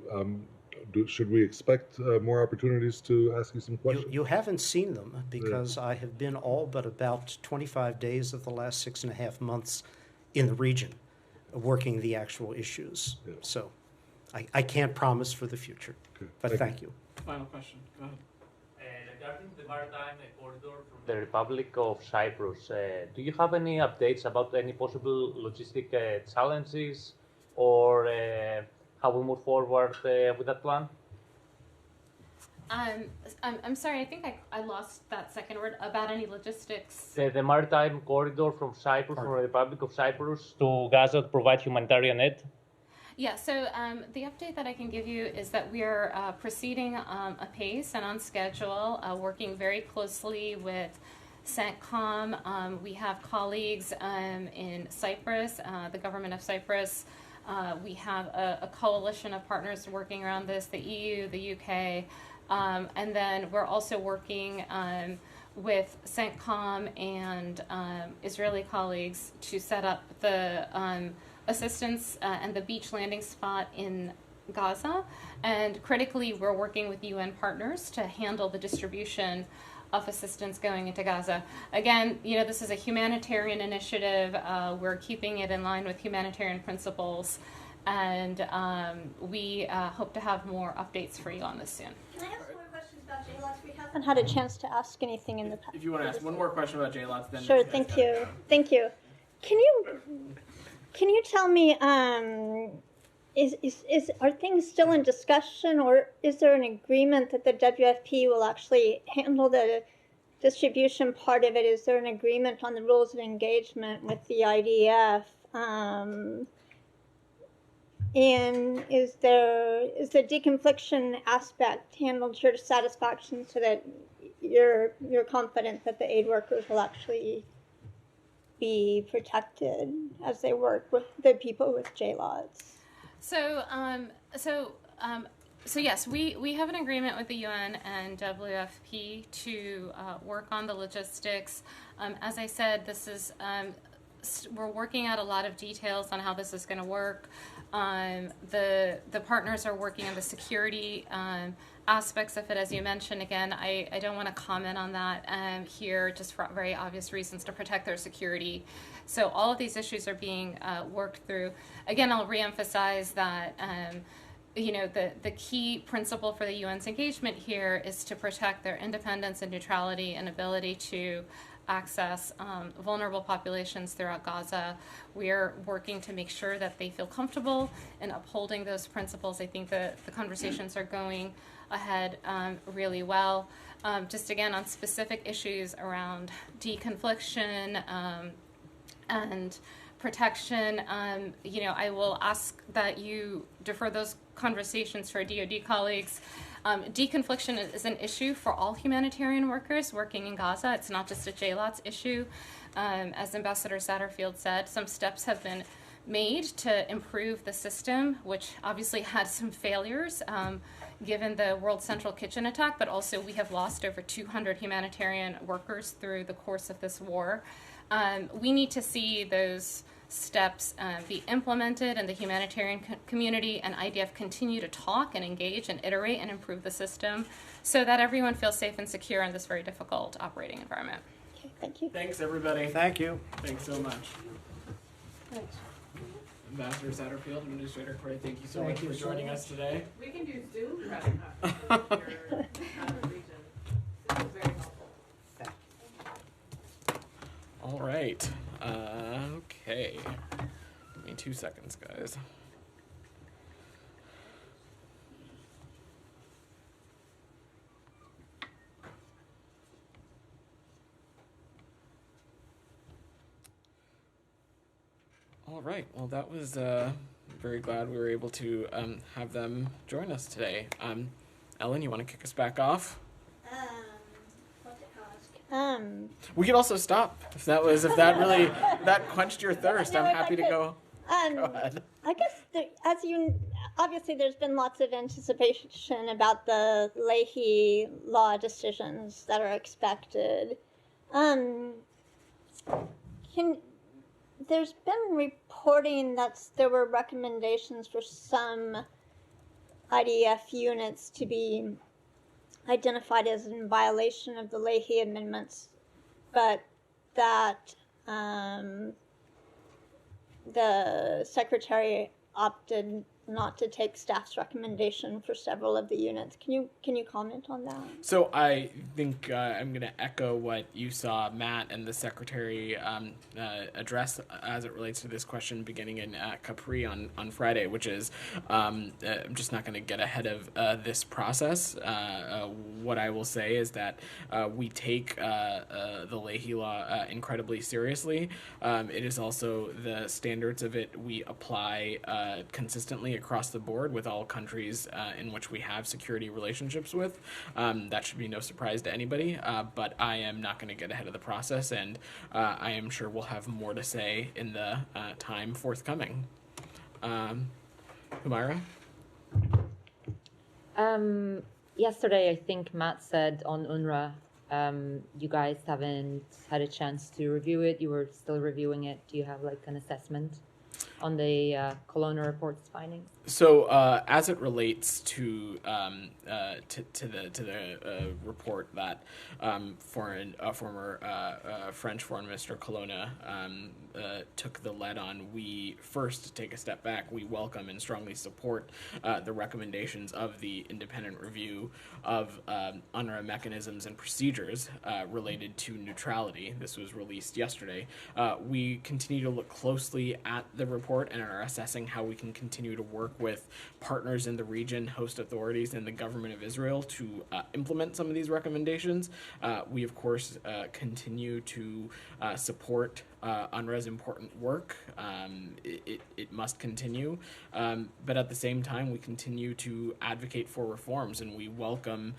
Should we expect more opportunities to ask you some questions? You haven't seen them because I have been all but about 25 days of the last 6.5 months in the region working the actual issues. Yeah. So I can't promise for the future, but thank you. Final question. Go ahead. Regarding the maritime corridor from the Republic of Cyprus, do you have any updates about any possible logistic challenges, or how we move forward with that plan? I'm sorry, I think I lost that second word about any logistics. The maritime corridor from Cyprus, from the Republic of Cyprus to Gaza to provide humanitarian aid? Yeah, so the update that I can give you is that we are proceeding apace and on schedule, working very closely with CENTCOM. We have colleagues in Cyprus, the government of Cyprus. We have a coalition of partners working around this, the EU, the UK, and then we're also working with CENTCOM and Israeli colleagues to set up the assistance and the beach landing spot in Gaza. And critically, we're working with UN partners to handle the distribution of assistance going into Gaza. Again, this is a humanitarian initiative. We're keeping it in line with humanitarian principles, and we hope to have more updates for you on this soon. Can I ask more questions about JLOTS? We haven't had a chance to ask anything in the past. If you want to ask one more question about JLOTS, then Sure, thank you. Thank you. Can you tell me, are things still in discussion, or is there an agreement that the WFP will actually handle the distribution part of it? Is there an agreement on the rules of engagement with the IDF? And is the deconfliction aspect handled to your satisfaction so that you're confident that the aid workers will actually be protected as they work with the people with JLOTS? So yes, we have an agreement with the UN and WFP to work on the logistics. As I said, this is we're working out a lot of details on how this is going to work. The partners are working on the security aspects of it, as you mentioned. Again, I don't want to comment on that here, just for very obvious reasons, to protect their security. So all of these issues are being worked through. Again, I'll reemphasize that the key principle for the UN's engagement here is to protect their independence and neutrality and ability to access vulnerable populations throughout Gaza. We are working to make sure that they feel comfortable in upholding those principles. I think the conversations are going ahead really well. Just again, on specific issues around deconfliction and protection, I will ask that you defer those conversations for DoD colleagues. Deconfliction is an issue for all humanitarian workers working in Gaza. It's not just a JLOTS issue. As Ambassador Satterfield said, some steps have been made to improve the system, which obviously had some failures given the World Central Kitchen attack, but also we have lost over 200 humanitarian workers through the course of this war. We need to see those steps be implemented in the humanitarian community, and IDF continue to talk and engage and iterate and improve the system so that everyone feels safe and secure in this very difficult operating environment. Okay, thank you. Thanks, everybody. Thank you. Thanks so much. Thanks. Ambassador Satterfield, Administrator Corey, thank you so Thank much you for so joining much. us today. We can do Zoom press conferences if you're out of region. This is very helpful. Thank you. right. Okay. Give me 2 seconds, guys. All right. Well, that was very glad we were able to have them join us today. Ellen, you want to kick us back off? What to ask? We could also stop if that really that quenched your thirst. I'm happy to go. Go ahead. I guess obviously there's been lots of anticipation about the Leahy law decisions that are expected. There's been reporting that there were recommendations for some IDF units to be identified as in violation of the Leahy amendments, but that the secretary opted not to take staff's recommendation for several of the units. Can you comment on that? So I think I'm going to echo what you saw Matt and the secretary address as it relates to this question beginning in Capri on Friday, which is I'm just not going to get ahead of this process. What I will say is that we take the Leahy law incredibly seriously. It is also the standards of it we apply consistently across the board with all countries in which we have security relationships with. That should be no surprise to anybody, but I am not going to get ahead of the process, and I am sure we'll have more to say in the time forthcoming. Humaira? Yesterday, I think Matt said on UNRWA, you guys haven't had a chance to review it. You were still reviewing it. Do you have like an assessment on the Colonna report's findings? So, as it relates to the report that former French Foreign Minister Colonna took the lead on, we first take a step back. We welcome and strongly support the recommendations of the independent review of UNRWA mechanisms and procedures related to neutrality. This was released yesterday. We continue to look closely at the report and are assessing how we can continue to work with partners in the region, host authorities, and the government of Israel to implement some of these recommendations. We, of course, continue to support UNRWA's important work. It must continue. But at the same time, we continue to advocate for reforms, and we welcome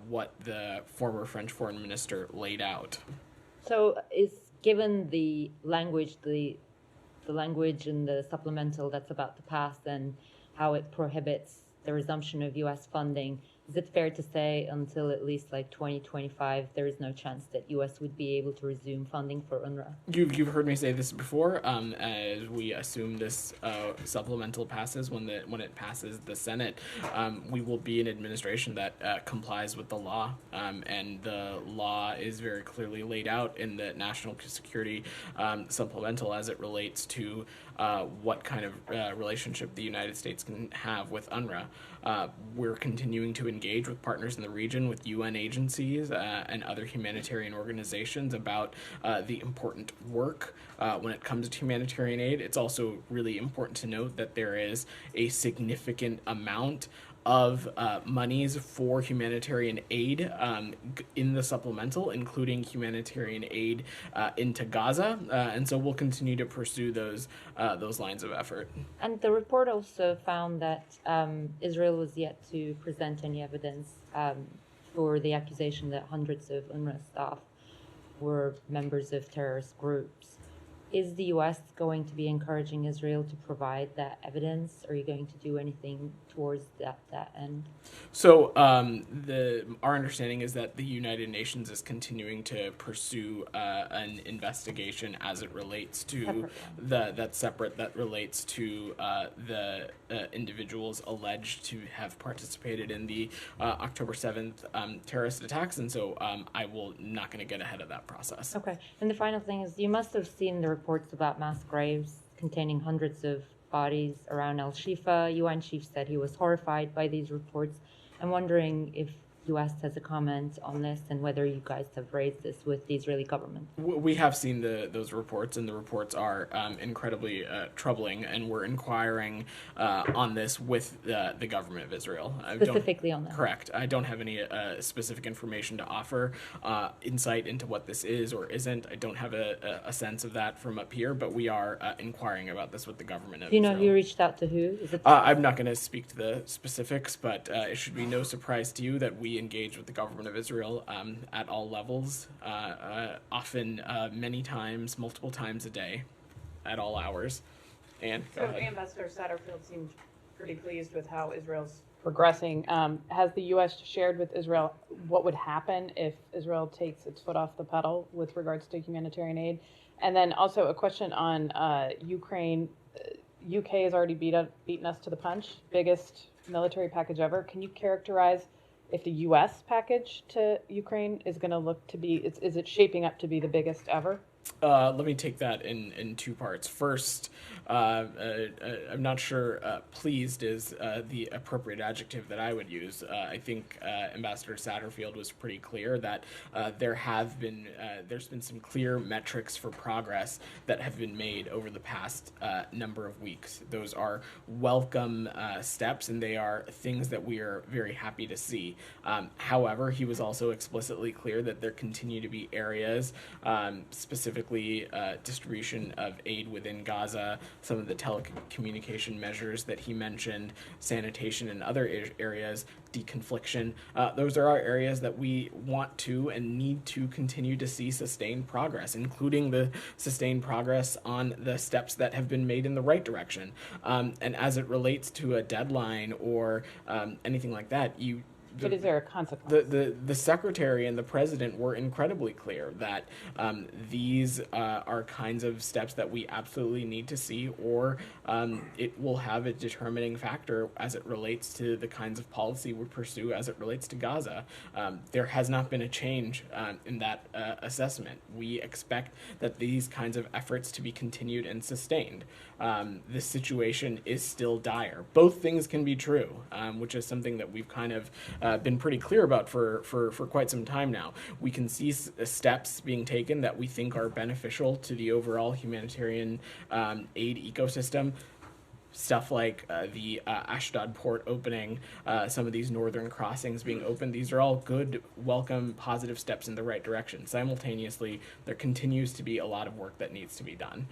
what the former French foreign minister laid out. So given the language, the language in the supplemental that's about to pass and how it prohibits the resumption of U.S. funding, is it fair to say until at least like 2025 there is no chance that U.S. would be able to resume funding for UNRWA? You've heard me say this before. As we assume this supplemental passes, when it passes the Senate, we will be an administration that complies with the law, and the law is very clearly laid out in the national security supplemental as it relates to what kind of relationship the United States can have with UNRWA. We're continuing to engage with partners in the region, with UN agencies and other humanitarian organizations about the important work when it comes to humanitarian aid. It's also really important to note that there is a significant amount of monies for humanitarian aid in the supplemental, including humanitarian aid into Gaza, and so we'll continue to pursue those lines of effort. And the report also found that Israel was yet to present any evidence for the accusation that hundreds of UNRWA staff were members of terrorist groups. Is the U.S. going to be encouraging Israel to provide that evidence? Are you going to do anything towards that end? So our understanding is that the United Nations is continuing to pursue an investigation as it relates to that relates to the individuals alleged to have participated in the October 7th terrorist attacks, and so I will not going to get ahead of that process. Okay, and the final thing is you must have seen the reports about mass graves containing hundreds of bodies around Al-Shifa. UN chief said he was horrified by these reports. I'm wondering if U.S. has a comment on this and whether you guys have raised this with the Israeli government. We have seen those reports, and the reports are incredibly troubling, and we're inquiring on this with the government of Israel. Specifically on that. Correct. I don't have any specific information to offer, insight into what this is or isn't. I don't have a sense of that from up here, but we are inquiring about this with the government of Do you know Israel. who you reached out to who? Is it I'm not going to speak to the specifics, but it should be no surprise to you that we engage with the government of Israel at all levels, often many times, multiple times a day, at all hours. And go So ahead. Ambassador Satterfield seems pretty pleased with how Israel's progressing. Has the U.S. shared with Israel what would happen if Israel takes its foot off the pedal with regards to humanitarian aid? And then also a question on Ukraine. UK has already beaten us to the punch, biggest military package ever. Can you characterize if the U.S. package to Ukraine is going to look to be, is it shaping up to be the biggest ever? Let me take that in two parts. First, I'm not sure pleased is the appropriate adjective that I would use. I think Ambassador Satterfield was pretty clear that there's been some clear metrics for progress that have been made over the past number of weeks. Those are welcome steps, and they are things that we are very happy to see. However, he was also explicitly clear that there continue to be areas, specifically distribution of aid within Gaza, some of the telecommunication measures that he mentioned, sanitation and other areas, deconfliction. Those are our areas that we want to and need to continue to see sustained progress, including the sustained progress on the steps that have been made in the right direction. And as it relates to a deadline or anything like that, But is there a consequence? The secretary and the president were incredibly clear that these are kinds of steps that we absolutely need to see, or it will have a determining factor as it relates to the kinds of policy we pursue as it relates to Gaza. There has not been a change in that assessment. We expect that these kinds of efforts to be continued and sustained. The situation is still dire. Both things can be true, which is something that we've kind of been pretty clear about for quite some time now. We can see steps being taken that we think are beneficial to the overall humanitarian aid ecosystem. Stuff like the Ashdod port opening, some of these northern crossings being opened. These are all good, welcome, positive steps in the right direction. Simultaneously, there continues to be a lot of work that needs to be done.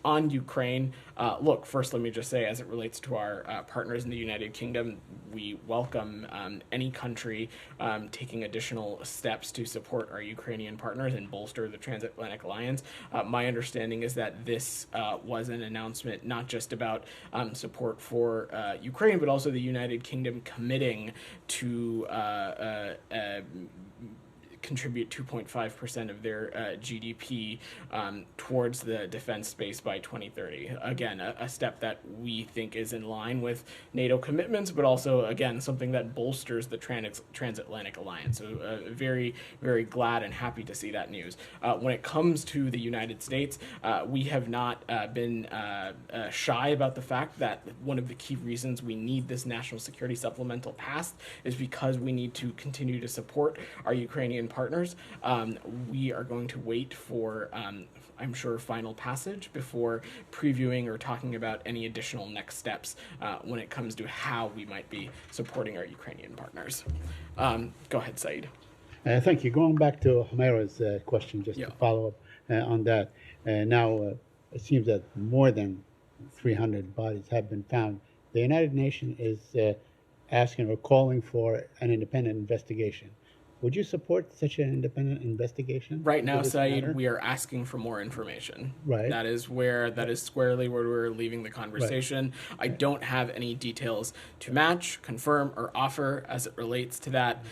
On Ukraine, look, first let me just say, as it relates to our partners in the United Kingdom, we welcome any country taking additional steps to support our Ukrainian partners and bolster the Transatlantic Alliance. My understanding is that this was an announcement not just about support for Ukraine, but also the United Kingdom committing to contribute 2.5% of their GDP towards the defense space by 2030. Again, a step that we think is in line with NATO commitments, but also, again, something that bolsters the Transatlantic Alliance. So very, very glad and happy to see that news. When it comes to the United States, we have not been shy about the fact that one of the key reasons we need this national security supplemental passed is because we need to continue to support our Ukrainian partners. We are going to wait for, I'm sure, final passage before previewing or talking about any additional next steps when it comes to how we might be supporting our Ukrainian partners. Go ahead, Saeed. Thank you. Going back to Humaira's question, just to follow up on that. Now, it seems that more than 300 bodies have been found. The United Nations is asking or calling for an independent investigation. Would you support such an independent investigation? Right now, Saeed, we are asking for more information. Right. That is squarely where we're leaving the conversation. Right. I don't have any details to match, confirm, or offer as it relates to that.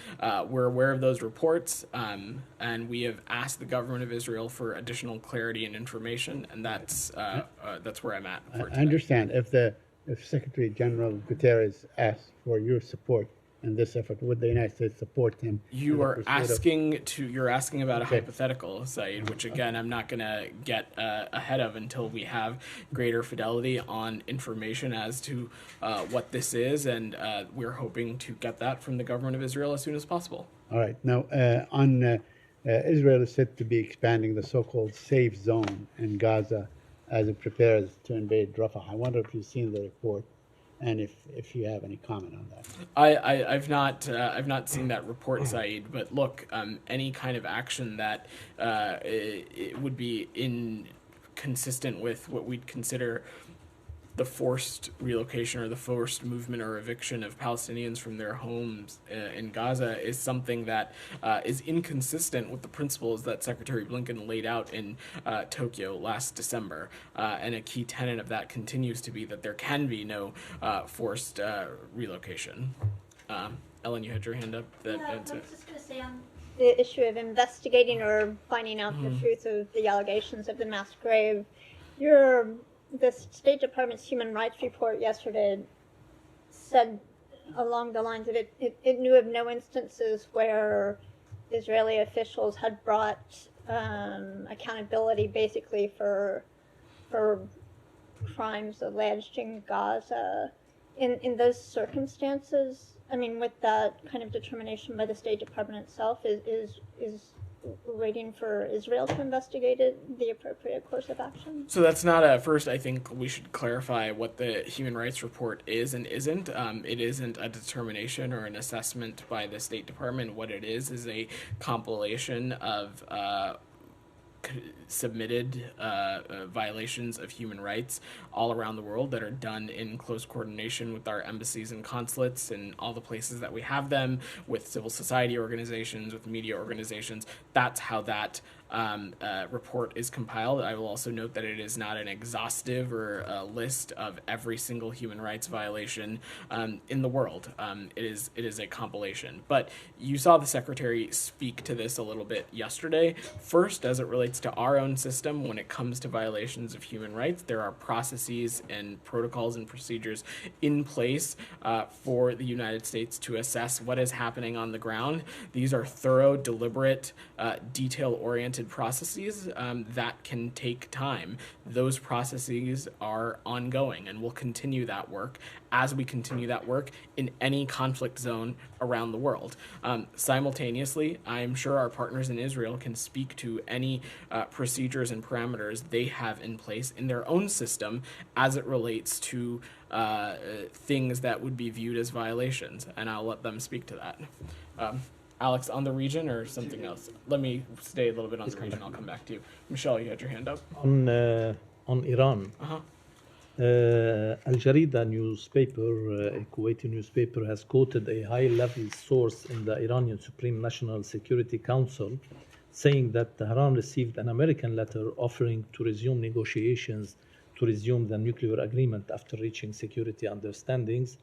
We're aware of those reports, and we have asked the government of Israel for additional clarity and information, and that's where I'm at. I understand. If Secretary General Guterres asks for your support, in this effort? Would the United States support him? in You the are pursuit you're asking about a Okay. hypothetical, Saeed, which again, I'm not going to get ahead of until we have greater fidelity on information as to what this is, and we're hoping to get that from the government of Israel as soon as possible. All right. Now, Israel is said to be expanding the so-called safe zone in Gaza as it prepares to invade Rafah. I wonder if you've seen the report and if you have any comment on that. I've not seen that report, Saeed. But look, any kind of action that it would be inconsistent with what we'd consider the forced relocation or the forced movement or eviction of Palestinians from their homes in Gaza is something that is inconsistent with the principles that Secretary Blinken laid out in Tokyo last December. And a key tenet of that continues to be that there can be no forced relocation. Ellen, you had your hand up. I was just going to say on the issue of investigating or finding out the truth of the allegations of the mass grave, the State Department's Human Rights Report yesterday said along the lines of it knew of no instances where Israeli officials had brought accountability basically for crimes alleged in Gaza. In those circumstances, I mean, with that kind of determination by the State Department itself, is waiting for Israel to investigate it the appropriate course of action? So that's not first, I think we should clarify what the Human Rights Report is and isn't. It isn't a determination or an assessment by the State Department. What it is a compilation of submitted violations of human rights all around the world that are done in close coordination with our embassies and consulates and all the places that we have them, with civil society organizations, with media organizations. That's how that report is compiled. I will also note that it is not an exhaustive or a list of every single human rights violation in the world. It is a compilation. But you saw the Secretary speak to this a little bit yesterday. First, as it relates to our own system, when it comes to violations of human rights, there are processes and protocols and procedures in place for the United States to assess what is happening on the ground. These are thorough, deliberate, detail-oriented processes that can take time. Those processes are ongoing and will continue that work as we continue that work in any conflict zone around the world. Simultaneously, I'm sure our partners in Israel can speak to any procedures and parameters they have in place in their own system as it relates to things that would be viewed as violations, and I'll let them speak to that. Alex, on the region or something else? Let me stay a little bit on the region. I'll come back to you. Michelle, you had your hand up. On Iran. Al Jarida newspaper, a Kuwaiti newspaper, has quoted a high-level source in the Iranian Supreme National Security Council saying that Tehran received an American letter offering to resume negotiations to resume the nuclear agreement after reaching security understandings.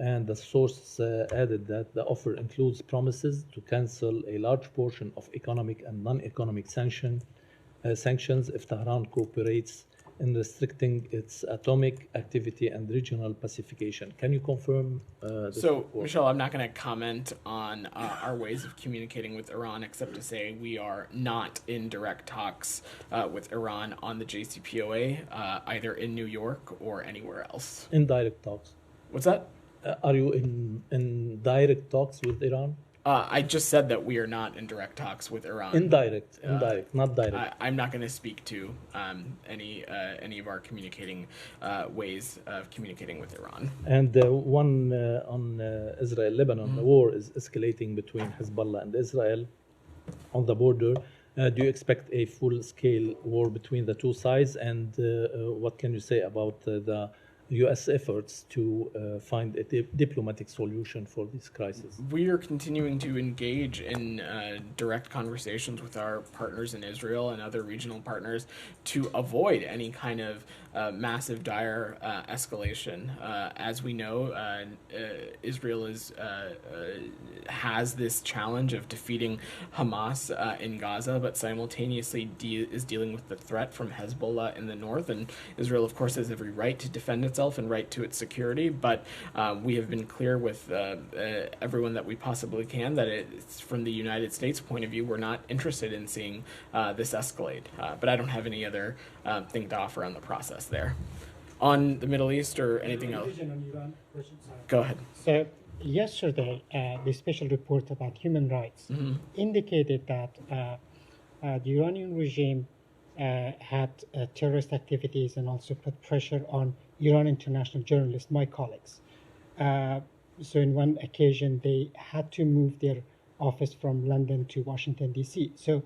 And the source added that the offer includes promises to cancel a large portion of economic and non-economic sanctions if Tehran cooperates in restricting its atomic activity and regional pacification. Can you confirm this report? Michelle, I'm not going to comment on our ways of communicating with Iran, except to say we are not in direct talks with Iran on the JCPOA, either in New York or anywhere else. Indirect talks. What's that? Are you in direct talks with Iran? I just said that we are not in direct talks with Iran. Indirect, not direct. I'm not going to speak to any of our communicating ways of communicating with Iran. And one on Israel-Lebanon, the war is escalating between Hezbollah and Israel on the border. Do you expect a full-scale war between the two sides? And what can you say about the U.S. efforts to find a diplomatic solution for this crisis? We are continuing to engage in direct conversations with our partners in Israel and other regional partners to avoid any kind of massive, dire escalation. As we know, Israel has this challenge of defeating Hamas in Gaza, but simultaneously is dealing with the threat from Hezbollah in the north. And Israel, of course, has every right to defend itself and right to its security. But we have been clear with everyone that we possibly can that it's from the United States point of view, we're not interested in seeing this escalate. But I don't have any other thing to offer on the process there. On the Middle East or anything else? Go ahead. So yesterday, the special report about human rights indicated that the Iranian regime had terrorist activities and also put pressure on Iran international journalists, my colleagues. So in one occasion, they had to move their office from London to Washington, D.C. So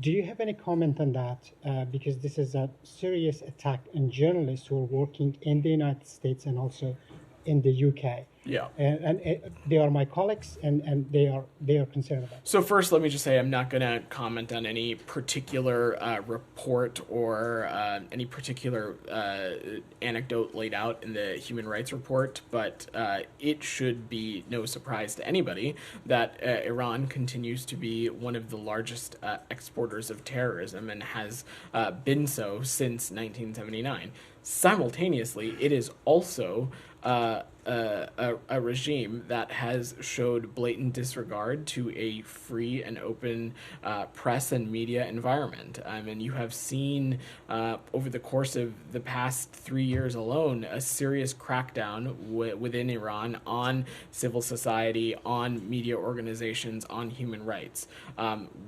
do you have any comment on that? Because this is a serious attack on journalists who are working in the United States and also in the UK. Yeah. And they are my colleagues, and they are concerned about it. So first, let me just say I'm not going to comment on any particular report or any particular anecdote laid out in the human rights report, but it should be no surprise to anybody that Iran continues to be one of the largest exporters of terrorism and has been so since 1979. Simultaneously, it is also a regime that has showed blatant disregard to a free and open press and media environment. And you have seen over the course of the past 3 years alone a serious crackdown within Iran on civil society, on media organizations, on human rights.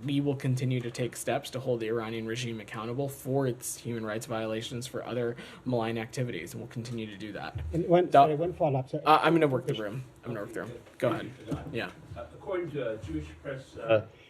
We will continue to take steps to hold the Iranian regime accountable for its human rights violations, for other malign activities, and we'll continue to do that. And one follow-up. I'm going to work the room. Go ahead. Yeah. According to Jewish press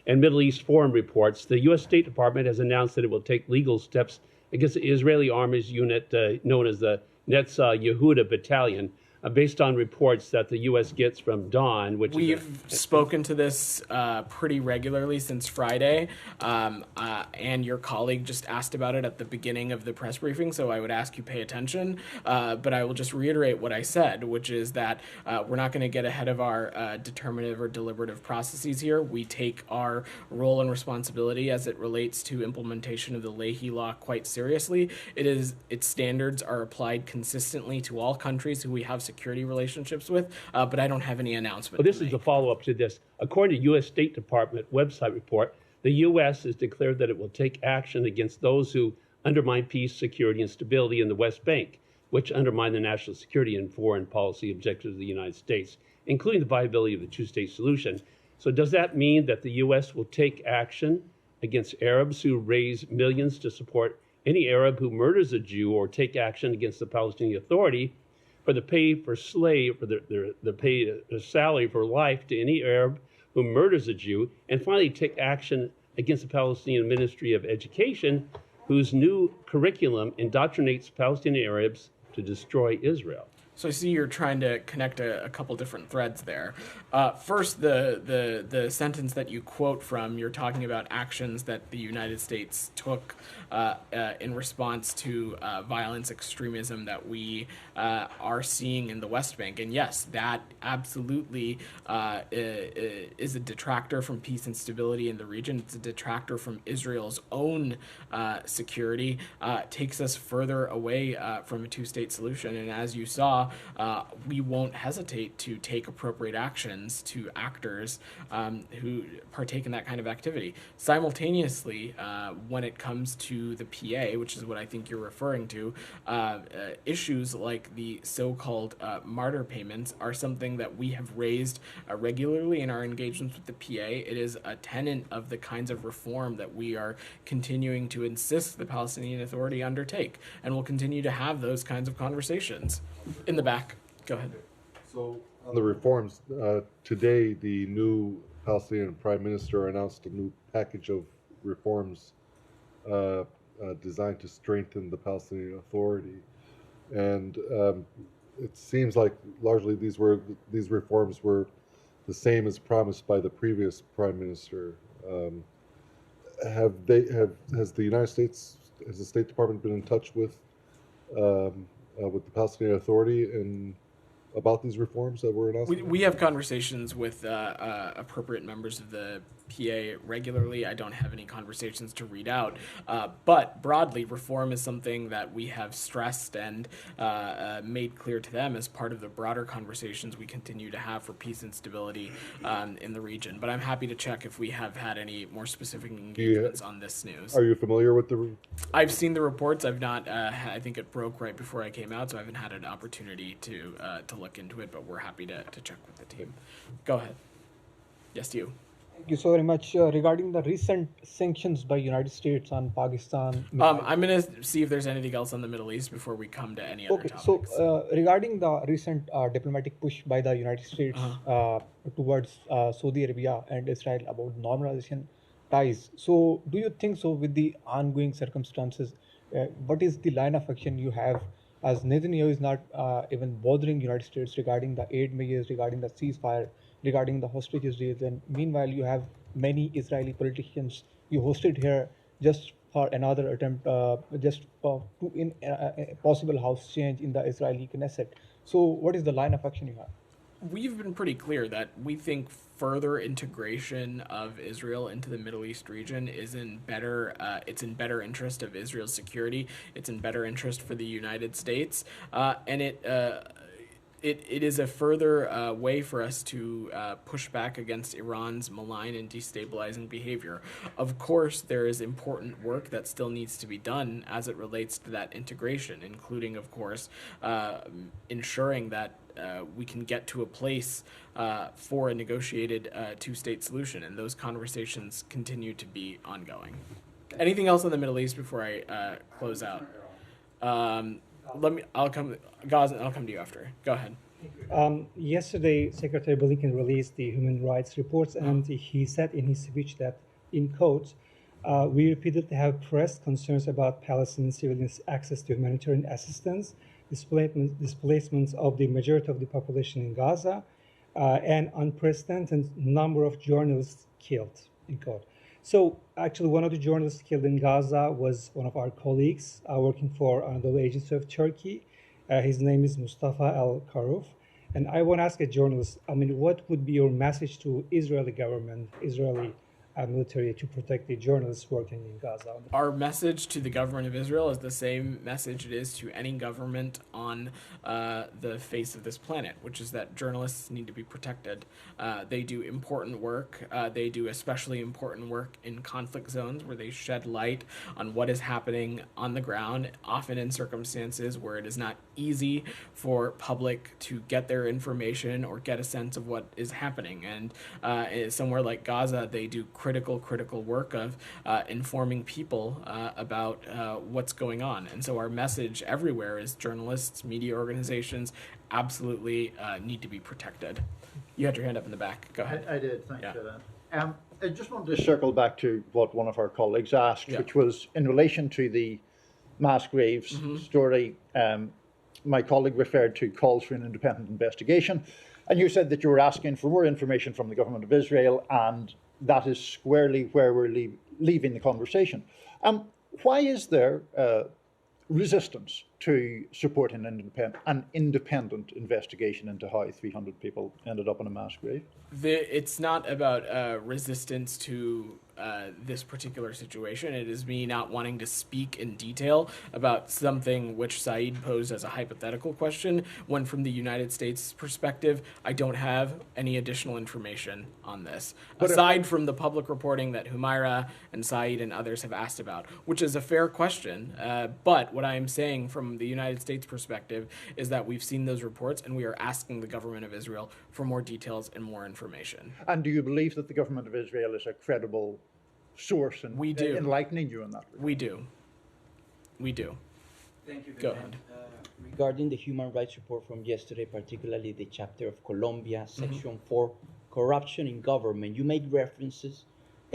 and Middle East Forum reports, the U.S. State Department has announced that it will take legal steps against the Israeli Army's unit known as the Netzah Yehuda Battalion, based on reports that the U.S. gets from Dawn, which we've spoken to this pretty regularly since Friday, and your colleague just asked about it at the beginning of the press briefing, so I would ask you pay attention. But I will just reiterate what I said, which is that we're not going to get ahead of our determinative or deliberative processes here. We take our role and responsibility as it relates to implementation of the Leahy Law quite seriously. Its standards are applied consistently to all countries who we have security relationships with, but I don't have any announcement. Well, this is a follow-up to this. According to U.S. State Department website report, the U.S. has declared that it will take action against those who undermine peace, security, and stability in the West Bank, which undermine the national security and foreign policy objectives of the United States, including the viability of the two-state solution. So does that mean that the U.S. will take action against Arabs who raise millions to support any Arab who murders a Jew, or take action against the Palestinian Authority for the pay for slave, for the pay salary for life to any Arab who murders a Jew, and finally take action against the Palestinian Ministry of Education, whose new curriculum indoctrinates Palestinian Arabs to destroy Israel? So I see you're trying to connect a couple different threads there. First, the sentence that you quote from, you're talking about actions that the United States took in response to violence, extremism that we are seeing in the West Bank. And yes, that absolutely is a detractor from peace and stability in the region. It's a detractor from Israel's own security. It takes us further away from a two-state solution. And as you saw, we won't hesitate to take appropriate actions to actors who partake in that kind of activity. Simultaneously, when it comes to the PA, which is what I think you're referring to, issues like the so-called martyr payments are something that we have raised regularly in our engagements with the PA. It is a tenet of the kinds of reform that we are continuing to insist the Palestinian Authority undertake, and we'll continue to have those kinds of conversations. In the back, go ahead. So on the reforms, today the new Palestinian Prime Minister announced a new package of reforms designed to strengthen the Palestinian Authority, and it seems like largely these reforms were the same as promised by the previous Prime Minister. Has the United States, has the State Department been in touch with the Palestinian Authority about these reforms that we're announcing? We have conversations with appropriate members of the PA regularly. I don't have any conversations to read out, but broadly, reform is something that we have stressed and made clear to them as part of the broader conversations we continue to have for peace and stability in the region. But I'm happy to check if we have had any more specific engagements on this news. Are you familiar with the? I've seen the reports. I've not. I think it broke right before I came out, so I haven't had an opportunity to look into it. But we're happy to check with the team. Go ahead. Yes, you. Thank you so very much. Regarding the recent sanctions by United States on Pakistan. I'm going to see if there's anything else on the Middle East before we come to any other topics. So regarding the recent diplomatic push by the United States towards Saudi Arabia and Israel about normalization ties. So do you think so with the ongoing circumstances, what is the line of action you have as Netanyahu is not even bothering United States regarding the aid measures, regarding the ceasefire, regarding the hostages deals, and meanwhile you have many Israeli politicians you hosted here just for another attempt, a possible house change in the Israeli Knesset. So what is the line of action you have? We've been pretty clear that we think further integration of Israel into the Middle East region is in better. It's in better interest of Israel's security. It's in better interest for the United States, and it is a further way for us to push back against Iran's malign and destabilizing behavior. Of course, there is important work that still needs to be done as it relates to that integration, including, of course, ensuring that we can get to a place for a negotiated two-state solution, and those conversations continue to be ongoing. Anything else on the Middle East before I close out? I'll come to you after. Go ahead. Yesterday, Secretary Blinken released the human rights reports, and he said in his speech that, in quotes, we repeatedly have pressed concerns about Palestinian civilians' access to humanitarian assistance, displacements of the majority of the population in Gaza, and unprecedented number of journalists killed, in quote. So actually, one of the journalists killed in Gaza was one of our colleagues working for Anadolu Agency of Turkey. His name is Mustafa Al-Karuf. And I want to ask a journalist, what would be your message to Israeli government, Israeli military to protect the journalists working in Gaza? Our message to the government of Israel is the same message it is to any government on the face of this planet, which is that journalists need to be protected. They do important work. They do especially important work in conflict zones where they shed light on what is happening on the ground, often in circumstances where it is not easy for public to get their information or get a sense of what is happening. And somewhere like Gaza, they do critical work of informing people about what's going on. And so our message everywhere is journalists, media organizations absolutely need to be protected. You had your hand up in the back. Go ahead. I did. Thanks for that. I just wanted to circle back to what one of our colleagues asked, which was in relation to the mass graves story. My colleague referred to calls for an independent investigation, and you said that you were asking for more information from the government of Israel, and that is squarely where we're leaving the conversation. Why is there resistance to supporting an independent investigation into how 300 people ended up in a mass grave? It's not about resistance to this particular situation. It is me not wanting to speak in detail about something which Saeed posed as a hypothetical question, when from the United States perspective, I don't have any additional information on this, aside from the public reporting that Humaira and Saeed and others have asked about, which is a fair question. But what I am saying from the United States perspective is that we've seen those reports and we are asking the government of Israel for more details and more information. And do you believe that the government of Israel is a credible source in enlightening you on that? We do. Thank you. Go ahead. Regarding the human rights report from yesterday, particularly the chapter of Colombia, Section 4, corruption in government, you made references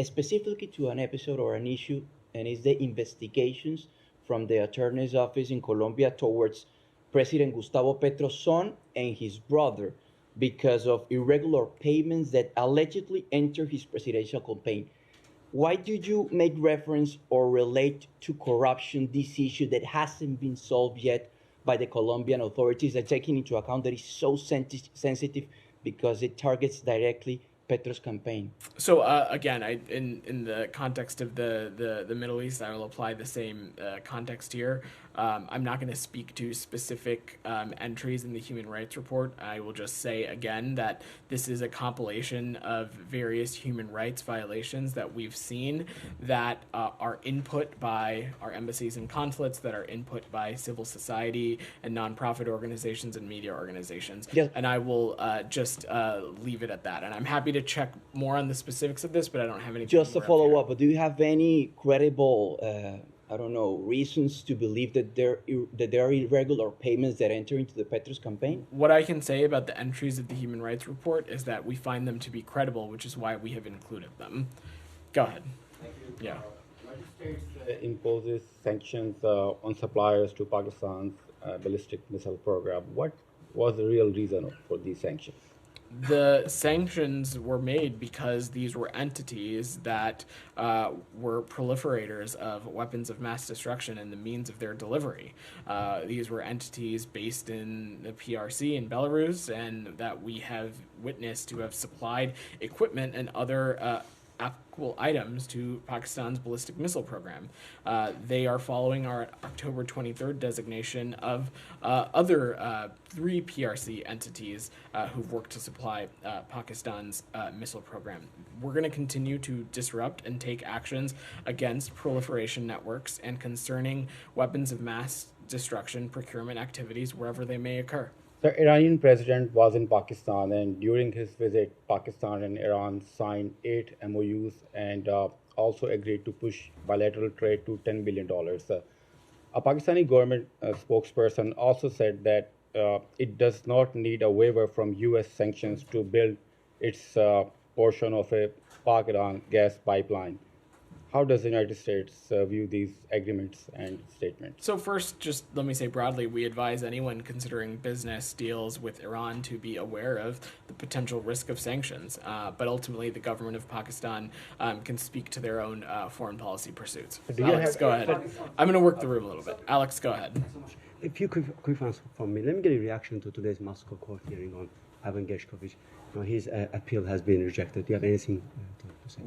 specifically to an episode or an issue, and it's the investigations from the attorney's office in Colombia towards President Gustavo Petro's son and his brother because of irregular payments that allegedly entered his presidential campaign. Why did you make reference or relate to corruption, this issue that hasn't been solved yet, by the Colombian authorities are taking into account that is so sensitive because it targets directly Petro's campaign? So again, in the context of the Middle East, I will apply the same context here. I'm not going to speak to specific entries in the Human Rights Report. I will just say again that this is a compilation of various human rights violations that we've seen that are input by our embassies and consulates, that are input by civil society and nonprofit organizations and media organizations. Yes. And I will just leave it at that. And I'm happy to check more on the specifics of this, but I don't have any. Just to follow up, do you have any credible, reasons to believe that there are irregular payments that enter into the Petro's campaign? What I can say about the entries of the Human Rights Report is that we find them to be credible, which is why we have included them. Go ahead. Thank you. Yeah. United States imposes sanctions on suppliers to Pakistan's ballistic missile program. What was the real reason for these sanctions? The sanctions were made because these were entities that were proliferators of weapons of mass destruction and the means of their delivery. These were entities based in the PRC in Belarus, and that we have witnessed to have supplied equipment and other applicable items to Pakistan's ballistic missile program. They are following our October 23rd designation of other 3 PRC entities who've worked to supply Pakistan's missile program. We're going to continue to disrupt and take actions against proliferation networks and concerning weapons of mass destruction procurement activities wherever they may occur. The Iranian president was in Pakistan, and during his visit, Pakistan and Iran signed 8 MOUs and also agreed to push bilateral trade to $10 billion. A Pakistani government spokesperson also said that it does not need a waiver from U.S. sanctions to build its portion of a Pak-Iran gas pipeline. How does the United States view these agreements and statements? So first, just let me say broadly, we advise anyone considering business deals with Iran to be aware of the potential risk of sanctions. But ultimately, the government of Pakistan can speak to their own foreign policy pursuits. Alex, go ahead. I'm going to work the room a little bit. Alex, go ahead. A few quick answers from me. Let me get a reaction to today's Moscow court hearing on Evan Gershkovich. His appeal has been rejected. Do you have anything to say?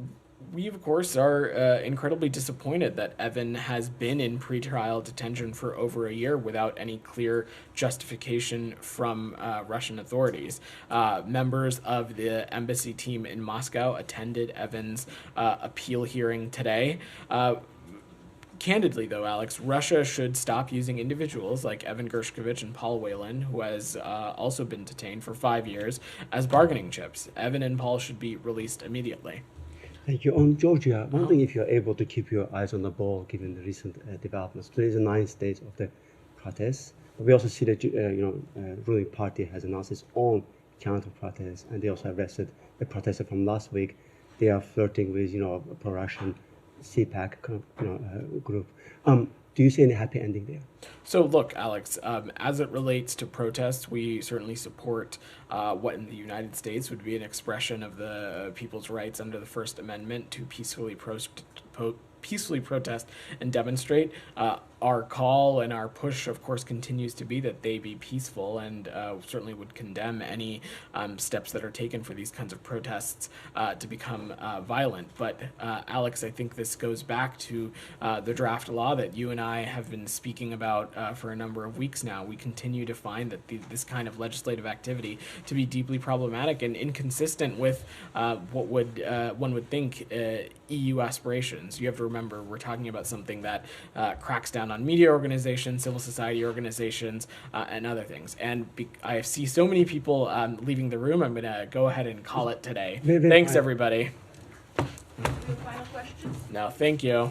We, of course, are incredibly disappointed that Evan has been in pretrial detention for over a year without any clear justification from Russian authorities. Members of the embassy team in Moscow attended Evan's appeal hearing today. Candidly, though, Alex, Russia should stop using individuals like Evan Gershkovich and Paul Whelan, who has also been detained for 5 years, as bargaining chips. Evan and Paul should be released immediately. Thank you. On Georgia, wondering if you're able to keep your eyes on the ball given the recent developments. Today is the 9th day of the protests. But we also see that ruling party has announced its own counter-protest, and they also arrested a protester from last week. They are flirting with pro-Russian CPAC group. Do you see any happy ending there? So look, Alex, as it relates to protests, we certainly support what in the United States would be an expression of the people's rights under the First Amendment to peacefully protest and demonstrate. Our call and our push, of course, continues to be that they be peaceful, and certainly would condemn any steps that are taken for these kinds of protests to become violent. But Alex, I think this goes back to the draft law that you and I have been speaking about for a number of weeks now. We continue to find that this kind of legislative activity to be deeply problematic and inconsistent with what one would think EU aspirations. You have to remember, we're talking about something that cracks down on media organizations, civil society organizations, and other things. And I see so many people leaving the room, I'm going to go ahead and call it today. Thanks, everybody. Final questions? No, thank you.